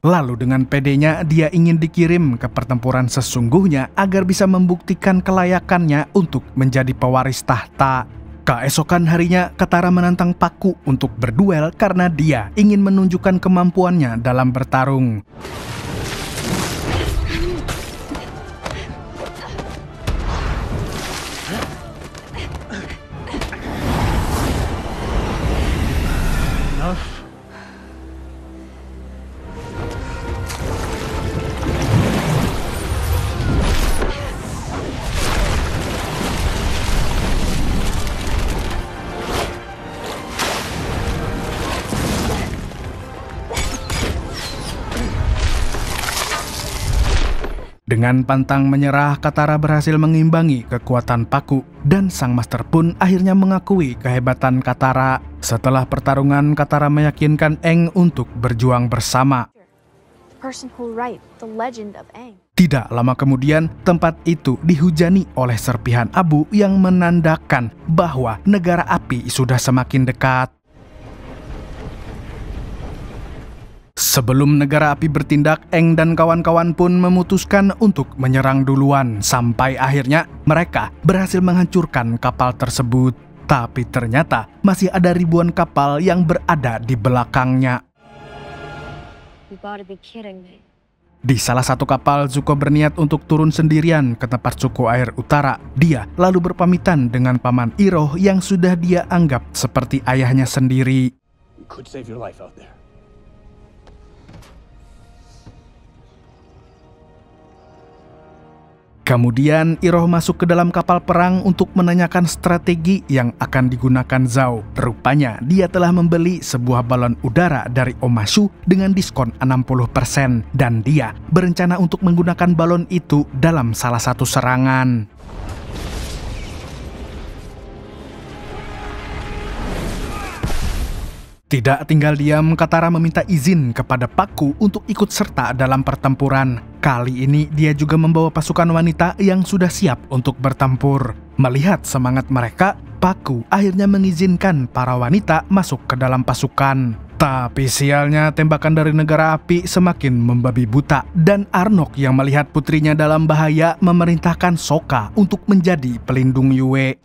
Lalu dengan pedenya dia ingin dikirim ke pertempuran sesungguhnya agar bisa membuktikan kelayakannya untuk menjadi pewaris tahta. Keesokan harinya, Katara menantang Pakku untuk berduel karena dia ingin menunjukkan kemampuannya dalam bertarung. Dengan pantang menyerah, Katara berhasil mengimbangi kekuatan Paku, dan sang master pun akhirnya mengakui kehebatan Katara. Setelah pertarungan, Katara meyakinkan Aang untuk berjuang bersama. Tidak lama kemudian, tempat itu dihujani oleh serpihan abu yang menandakan bahwa negara api sudah semakin dekat. Sebelum negara api bertindak, Aang dan kawan-kawan pun memutuskan untuk menyerang duluan, sampai akhirnya mereka berhasil menghancurkan kapal tersebut. Tapi ternyata masih ada ribuan kapal yang berada di belakangnya. Di salah satu kapal, Zuko berniat untuk turun sendirian ke tempat suku air utara. Dia lalu berpamitan dengan Paman Iroh yang sudah dia anggap seperti ayahnya sendiri. We could save your life out there. Kemudian Iroh masuk ke dalam kapal perang untuk menanyakan strategi yang akan digunakan Zhao. Rupanya dia telah membeli sebuah balon udara dari Omashu dengan diskon 60% dan dia berencana untuk menggunakan balon itu dalam salah satu serangan. Tidak tinggal diam, Katara meminta izin kepada Paku untuk ikut serta dalam pertempuran. Kali ini dia juga membawa pasukan wanita yang sudah siap untuk bertempur. Melihat semangat mereka, Paku akhirnya mengizinkan para wanita masuk ke dalam pasukan. Tapi sialnya, tembakan dari negara api semakin membabi buta, dan Arnok yang melihat putrinya dalam bahaya memerintahkan Sokka untuk menjadi pelindung Yue.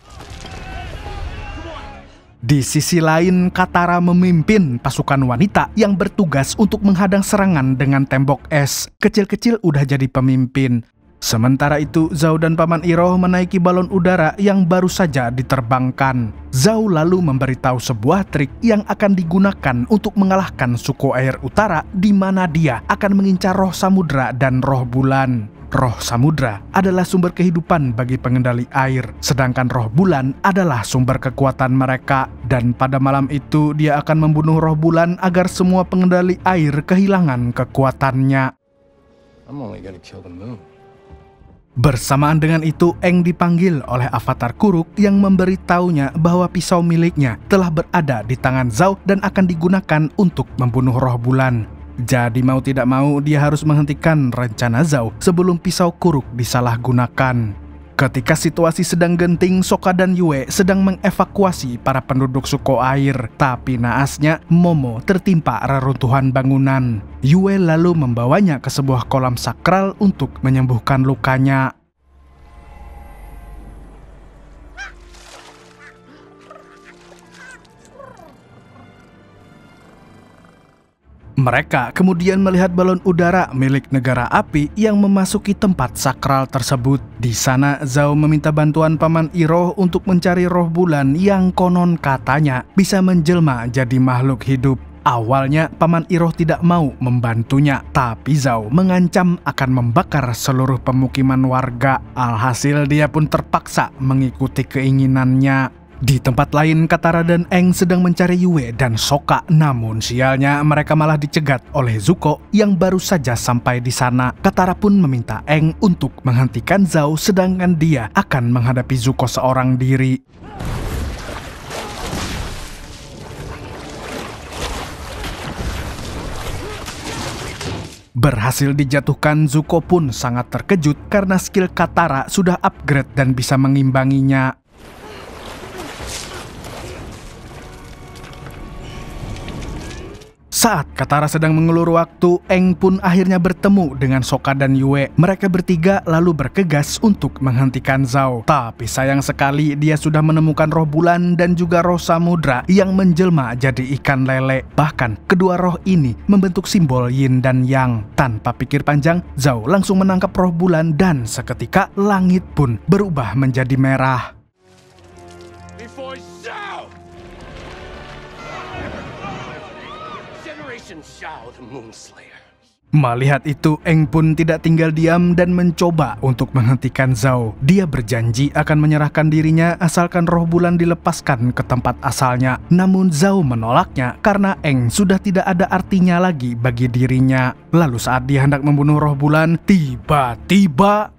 Di sisi lain, Katara memimpin pasukan wanita yang bertugas untuk menghadang serangan dengan tembok es. Kecil-kecil udah jadi pemimpin. Sementara itu, Zhao dan Paman Iroh menaiki balon udara yang baru saja diterbangkan. Zhao lalu memberitahu sebuah trik yang akan digunakan untuk mengalahkan suku air utara, di mana dia akan mengincar roh samudra dan roh bulan. Roh samudra adalah sumber kehidupan bagi pengendali air, sedangkan roh bulan adalah sumber kekuatan mereka. Dan pada malam itu dia akan membunuh roh bulan agar semua pengendali air kehilangan kekuatannya. I'm only gonna kill the moon. Bersamaan dengan itu, Aang dipanggil oleh Avatar Kuruk yang memberitahunya bahwa pisau miliknya telah berada di tangan Zhao dan akan digunakan untuk membunuh roh bulan. Jadi mau tidak mau dia harus menghentikan rencana Zhao sebelum pisau Kuruk disalahgunakan. Ketika situasi sedang genting, Sokka dan Yue sedang mengevakuasi para penduduk suku air. Tapi naasnya, Momo tertimpa reruntuhan bangunan. Yue lalu membawanya ke sebuah kolam sakral untuk menyembuhkan lukanya. Mereka kemudian melihat balon udara milik negara api yang memasuki tempat sakral tersebut. Di sana, Zhao meminta bantuan Paman Iroh untuk mencari roh bulan yang konon katanya bisa menjelma jadi makhluk hidup. Awalnya, Paman Iroh tidak mau membantunya, tapi Zhao mengancam akan membakar seluruh pemukiman warga. Alhasil, dia pun terpaksa mengikuti keinginannya. Di tempat lain, Katara dan Aang sedang mencari Yue dan Sokka, namun sialnya mereka malah dicegat oleh Zuko yang baru saja sampai di sana. Katara pun meminta Aang untuk menghentikan Zhao, sedangkan dia akan menghadapi Zuko seorang diri. Berhasil dijatuhkan, Zuko pun sangat terkejut karena skill Katara sudah upgrade dan bisa mengimbanginya. Saat Katara sedang mengulur waktu, Aang pun akhirnya bertemu dengan Sokka dan Yue. Mereka bertiga lalu bergegas untuk menghentikan Zhao. Tapi sayang sekali dia sudah menemukan roh bulan dan juga roh samudra yang menjelma jadi ikan lele. Bahkan kedua roh ini membentuk simbol yin dan yang. Tanpa pikir panjang, Zhao langsung menangkap roh bulan dan seketika langit pun berubah menjadi merah. Melihat itu, Eng pun tidak tinggal diam dan mencoba untuk menghentikan Zhao. Dia berjanji akan menyerahkan dirinya asalkan roh bulan dilepaskan ke tempat asalnya. Namun Zhao menolaknya karena Eng sudah tidak ada artinya lagi bagi dirinya. Lalu saat dia hendak membunuh roh bulan, tiba-tiba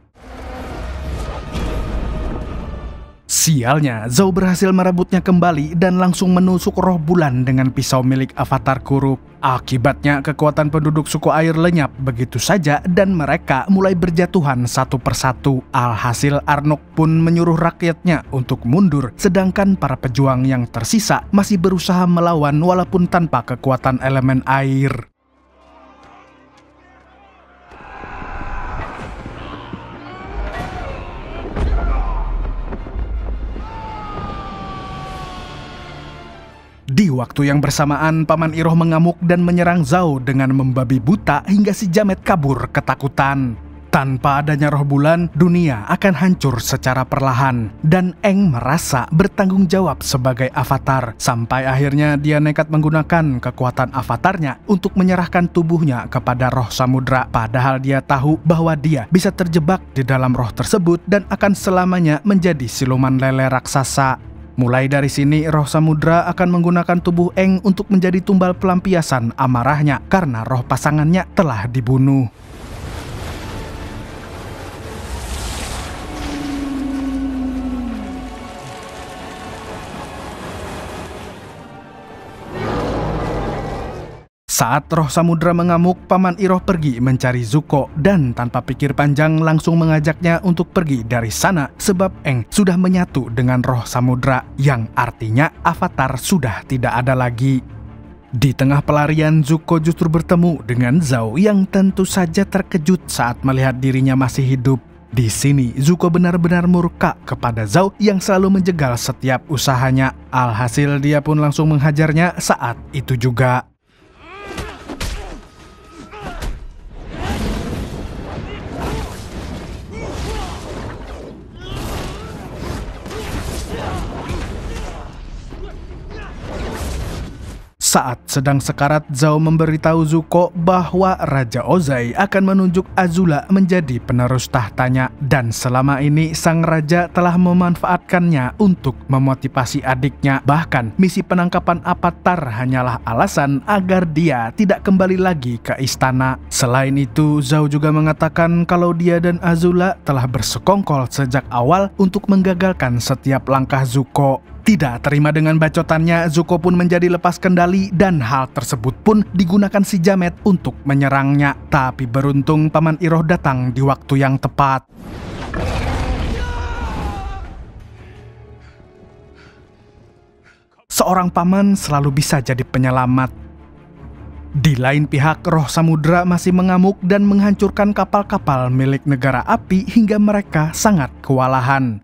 sialnya, Zhao berhasil merebutnya kembali dan langsung menusuk roh bulan dengan pisau milik avatar Kuruk. Akibatnya, kekuatan penduduk suku air lenyap begitu saja dan mereka mulai berjatuhan satu persatu. Alhasil, Arnok pun menyuruh rakyatnya untuk mundur, sedangkan para pejuang yang tersisa masih berusaha melawan walaupun tanpa kekuatan elemen air. Di waktu yang bersamaan, Paman Iroh mengamuk dan menyerang Zhao dengan membabi buta hingga si jamet kabur ketakutan. Tanpa adanya roh bulan, dunia akan hancur secara perlahan. Dan Eng merasa bertanggung jawab sebagai avatar. Sampai akhirnya dia nekat menggunakan kekuatan avatarnya untuk menyerahkan tubuhnya kepada roh samudra. Padahal dia tahu bahwa dia bisa terjebak di dalam roh tersebut dan akan selamanya menjadi siluman lele raksasa. Mulai dari sini, roh samudra akan menggunakan tubuh Eng untuk menjadi tumbal pelampiasan amarahnya karena roh pasangannya telah dibunuh. Saat roh samudra mengamuk, Paman Iroh pergi mencari Zuko dan tanpa pikir panjang langsung mengajaknya untuk pergi dari sana sebab Eng sudah menyatu dengan roh samudra yang artinya avatar sudah tidak ada lagi. Di tengah pelarian, Zuko justru bertemu dengan Zhao yang tentu saja terkejut saat melihat dirinya masih hidup. Di sini, Zuko benar-benar murka kepada Zhao yang selalu menjegal setiap usahanya. Alhasil, dia pun langsung menghajarnya saat itu juga. Saat sedang sekarat, Zhao memberitahu Zuko bahwa Raja Ozai akan menunjuk Azula menjadi penerus tahtanya. Dan selama ini sang raja telah memanfaatkannya untuk memotivasi adiknya. Bahkan misi penangkapan avatar hanyalah alasan agar dia tidak kembali lagi ke istana. Selain itu, Zhao juga mengatakan kalau dia dan Azula telah bersekongkol sejak awal untuk menggagalkan setiap langkah Zuko. Tidak terima dengan bacotannya, Zuko pun menjadi lepas kendali dan hal tersebut pun digunakan si jamet untuk menyerangnya. Tapi beruntung Paman Iroh datang di waktu yang tepat. Seorang paman selalu bisa jadi penyelamat. Di lain pihak, roh samudra masih mengamuk dan menghancurkan kapal-kapal milik negara api hingga mereka sangat kewalahan.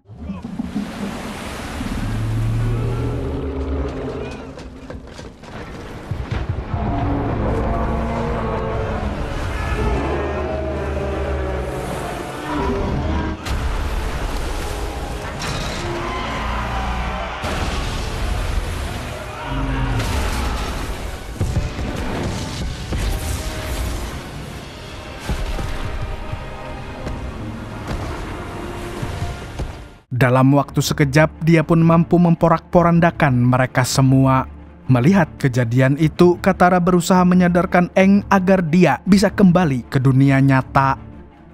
Dalam waktu sekejap, dia pun mampu memporak-porandakan mereka semua. Melihat kejadian itu, Katara berusaha menyadarkan Eng agar dia bisa kembali ke dunia nyata.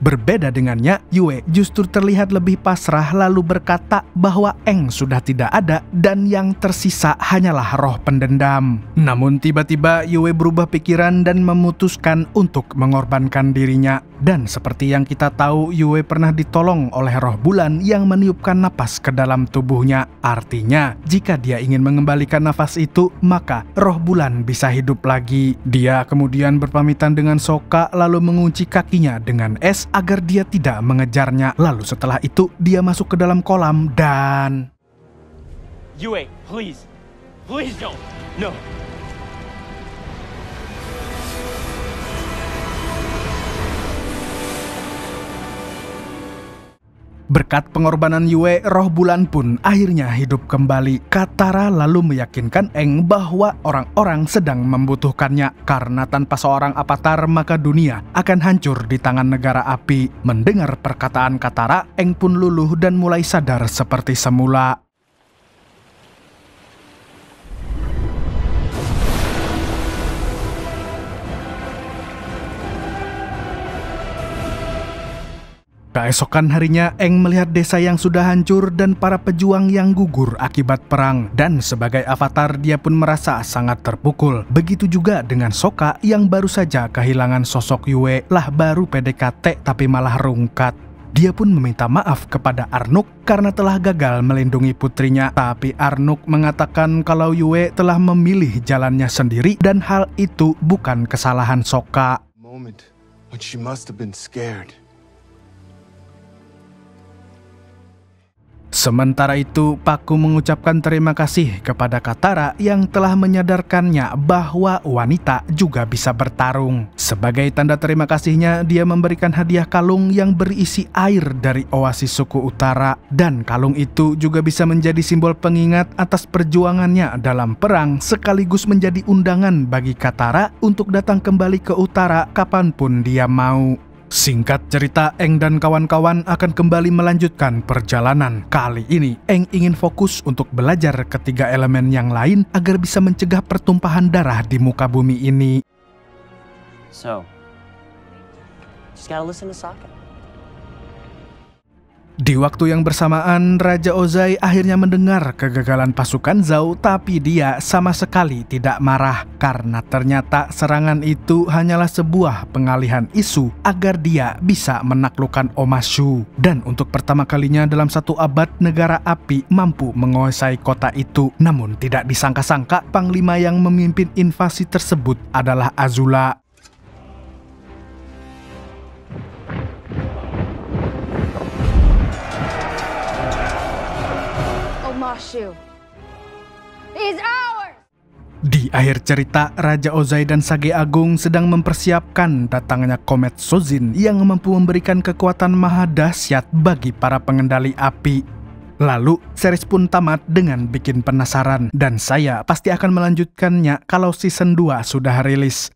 Berbeda dengannya, Yue justru terlihat lebih pasrah lalu berkata bahwa Eng sudah tidak ada dan yang tersisa hanyalah roh pendendam. Namun tiba-tiba Yue berubah pikiran dan memutuskan untuk mengorbankan dirinya. Dan seperti yang kita tahu, Yue pernah ditolong oleh roh bulan yang meniupkan napas ke dalam tubuhnya. Artinya, jika dia ingin mengembalikan nafas itu, maka roh bulan bisa hidup lagi. Dia kemudian berpamitan dengan Sokka lalu mengunci kakinya dengan es agar dia tidak mengejarnya. Lalu setelah itu, dia masuk ke dalam kolam dan... Yue, please. Please don't. No. Berkat pengorbanan Yue, roh bulan pun akhirnya hidup kembali. Katara lalu meyakinkan Aang bahwa orang-orang sedang membutuhkannya. Karena tanpa seorang avatar maka dunia akan hancur di tangan negara api. Mendengar perkataan Katara, Aang pun luluh dan mulai sadar seperti semula. Keesokan harinya, Aang melihat desa yang sudah hancur dan para pejuang yang gugur akibat perang. Dan sebagai avatar, dia pun merasa sangat terpukul. Begitu juga dengan Sokka yang baru saja kehilangan sosok Yue. Lah baru PDKT tapi malah rungkat. Dia pun meminta maaf kepada Arnuk karena telah gagal melindungi putrinya. Tapi Arnuk mengatakan kalau Yue telah memilih jalannya sendiri dan hal itu bukan kesalahan Sokka. Moment when she must have been scared. Sementara itu, Pakku mengucapkan terima kasih kepada Katara yang telah menyadarkannya bahwa wanita juga bisa bertarung. Sebagai tanda terima kasihnya, dia memberikan hadiah kalung yang berisi air dari oasis suku utara. Dan kalung itu juga bisa menjadi simbol pengingat atas perjuangannya dalam perang, sekaligus menjadi undangan bagi Katara untuk datang kembali ke utara kapanpun dia mau. Singkat cerita, Aang dan kawan-kawan akan kembali melanjutkan perjalanan. Kali ini, Aang ingin fokus untuk belajar ketiga elemen yang lain agar bisa mencegah pertumpahan darah di muka bumi ini. So, just gotta listen to Sokka. Di waktu yang bersamaan, Raja Ozai akhirnya mendengar kegagalan pasukan Zhao, tapi dia sama sekali tidak marah karena ternyata serangan itu hanyalah sebuah pengalihan isu agar dia bisa menaklukkan Omashu. Dan untuk pertama kalinya dalam satu abad, negara api mampu menguasai kota itu. Namun tidak disangka-sangka, panglima yang memimpin invasi tersebut adalah Azula. Is ours. Di akhir cerita, Raja Ozai dan Sage Agung sedang mempersiapkan datangnya komet Sozin yang mampu memberikan kekuatan maha dahsyat bagi para pengendali api. Lalu, series pun tamat dengan bikin penasaran, dan saya pasti akan melanjutkannya kalau season 2 sudah rilis.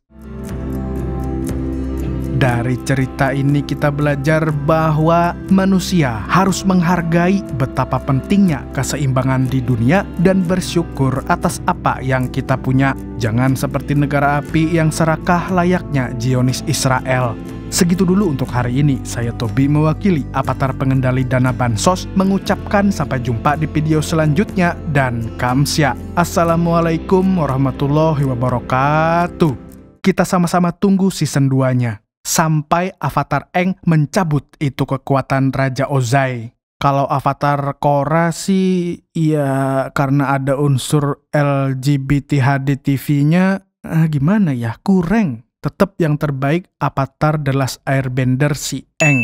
Dari cerita ini kita belajar bahwa manusia harus menghargai betapa pentingnya keseimbangan di dunia dan bersyukur atas apa yang kita punya. Jangan seperti negara api yang serakah layaknya Zionis Israel. Segitu dulu untuk hari ini. Saya Tobi mewakili Avatar Pengendali Dana Bansos mengucapkan sampai jumpa di video selanjutnya dan kamsya. Assalamualaikum warahmatullahi wabarakatuh. Kita sama-sama tunggu season 2-nya. Sampai Avatar Aang mencabut itu kekuatan Raja Ozai. Kalau Avatar Korra sih, ya karena ada unsur LGBT HDTV-nya, gimana ya, kurang. Tetap yang terbaik Avatar The Last Airbender si Aang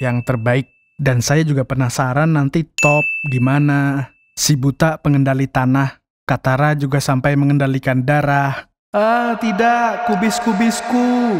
yang terbaik. Dan saya juga penasaran nanti top gimana. Si buta pengendali tanah, Katara juga sampai mengendalikan darah. Ah tidak, kubis-kubisku.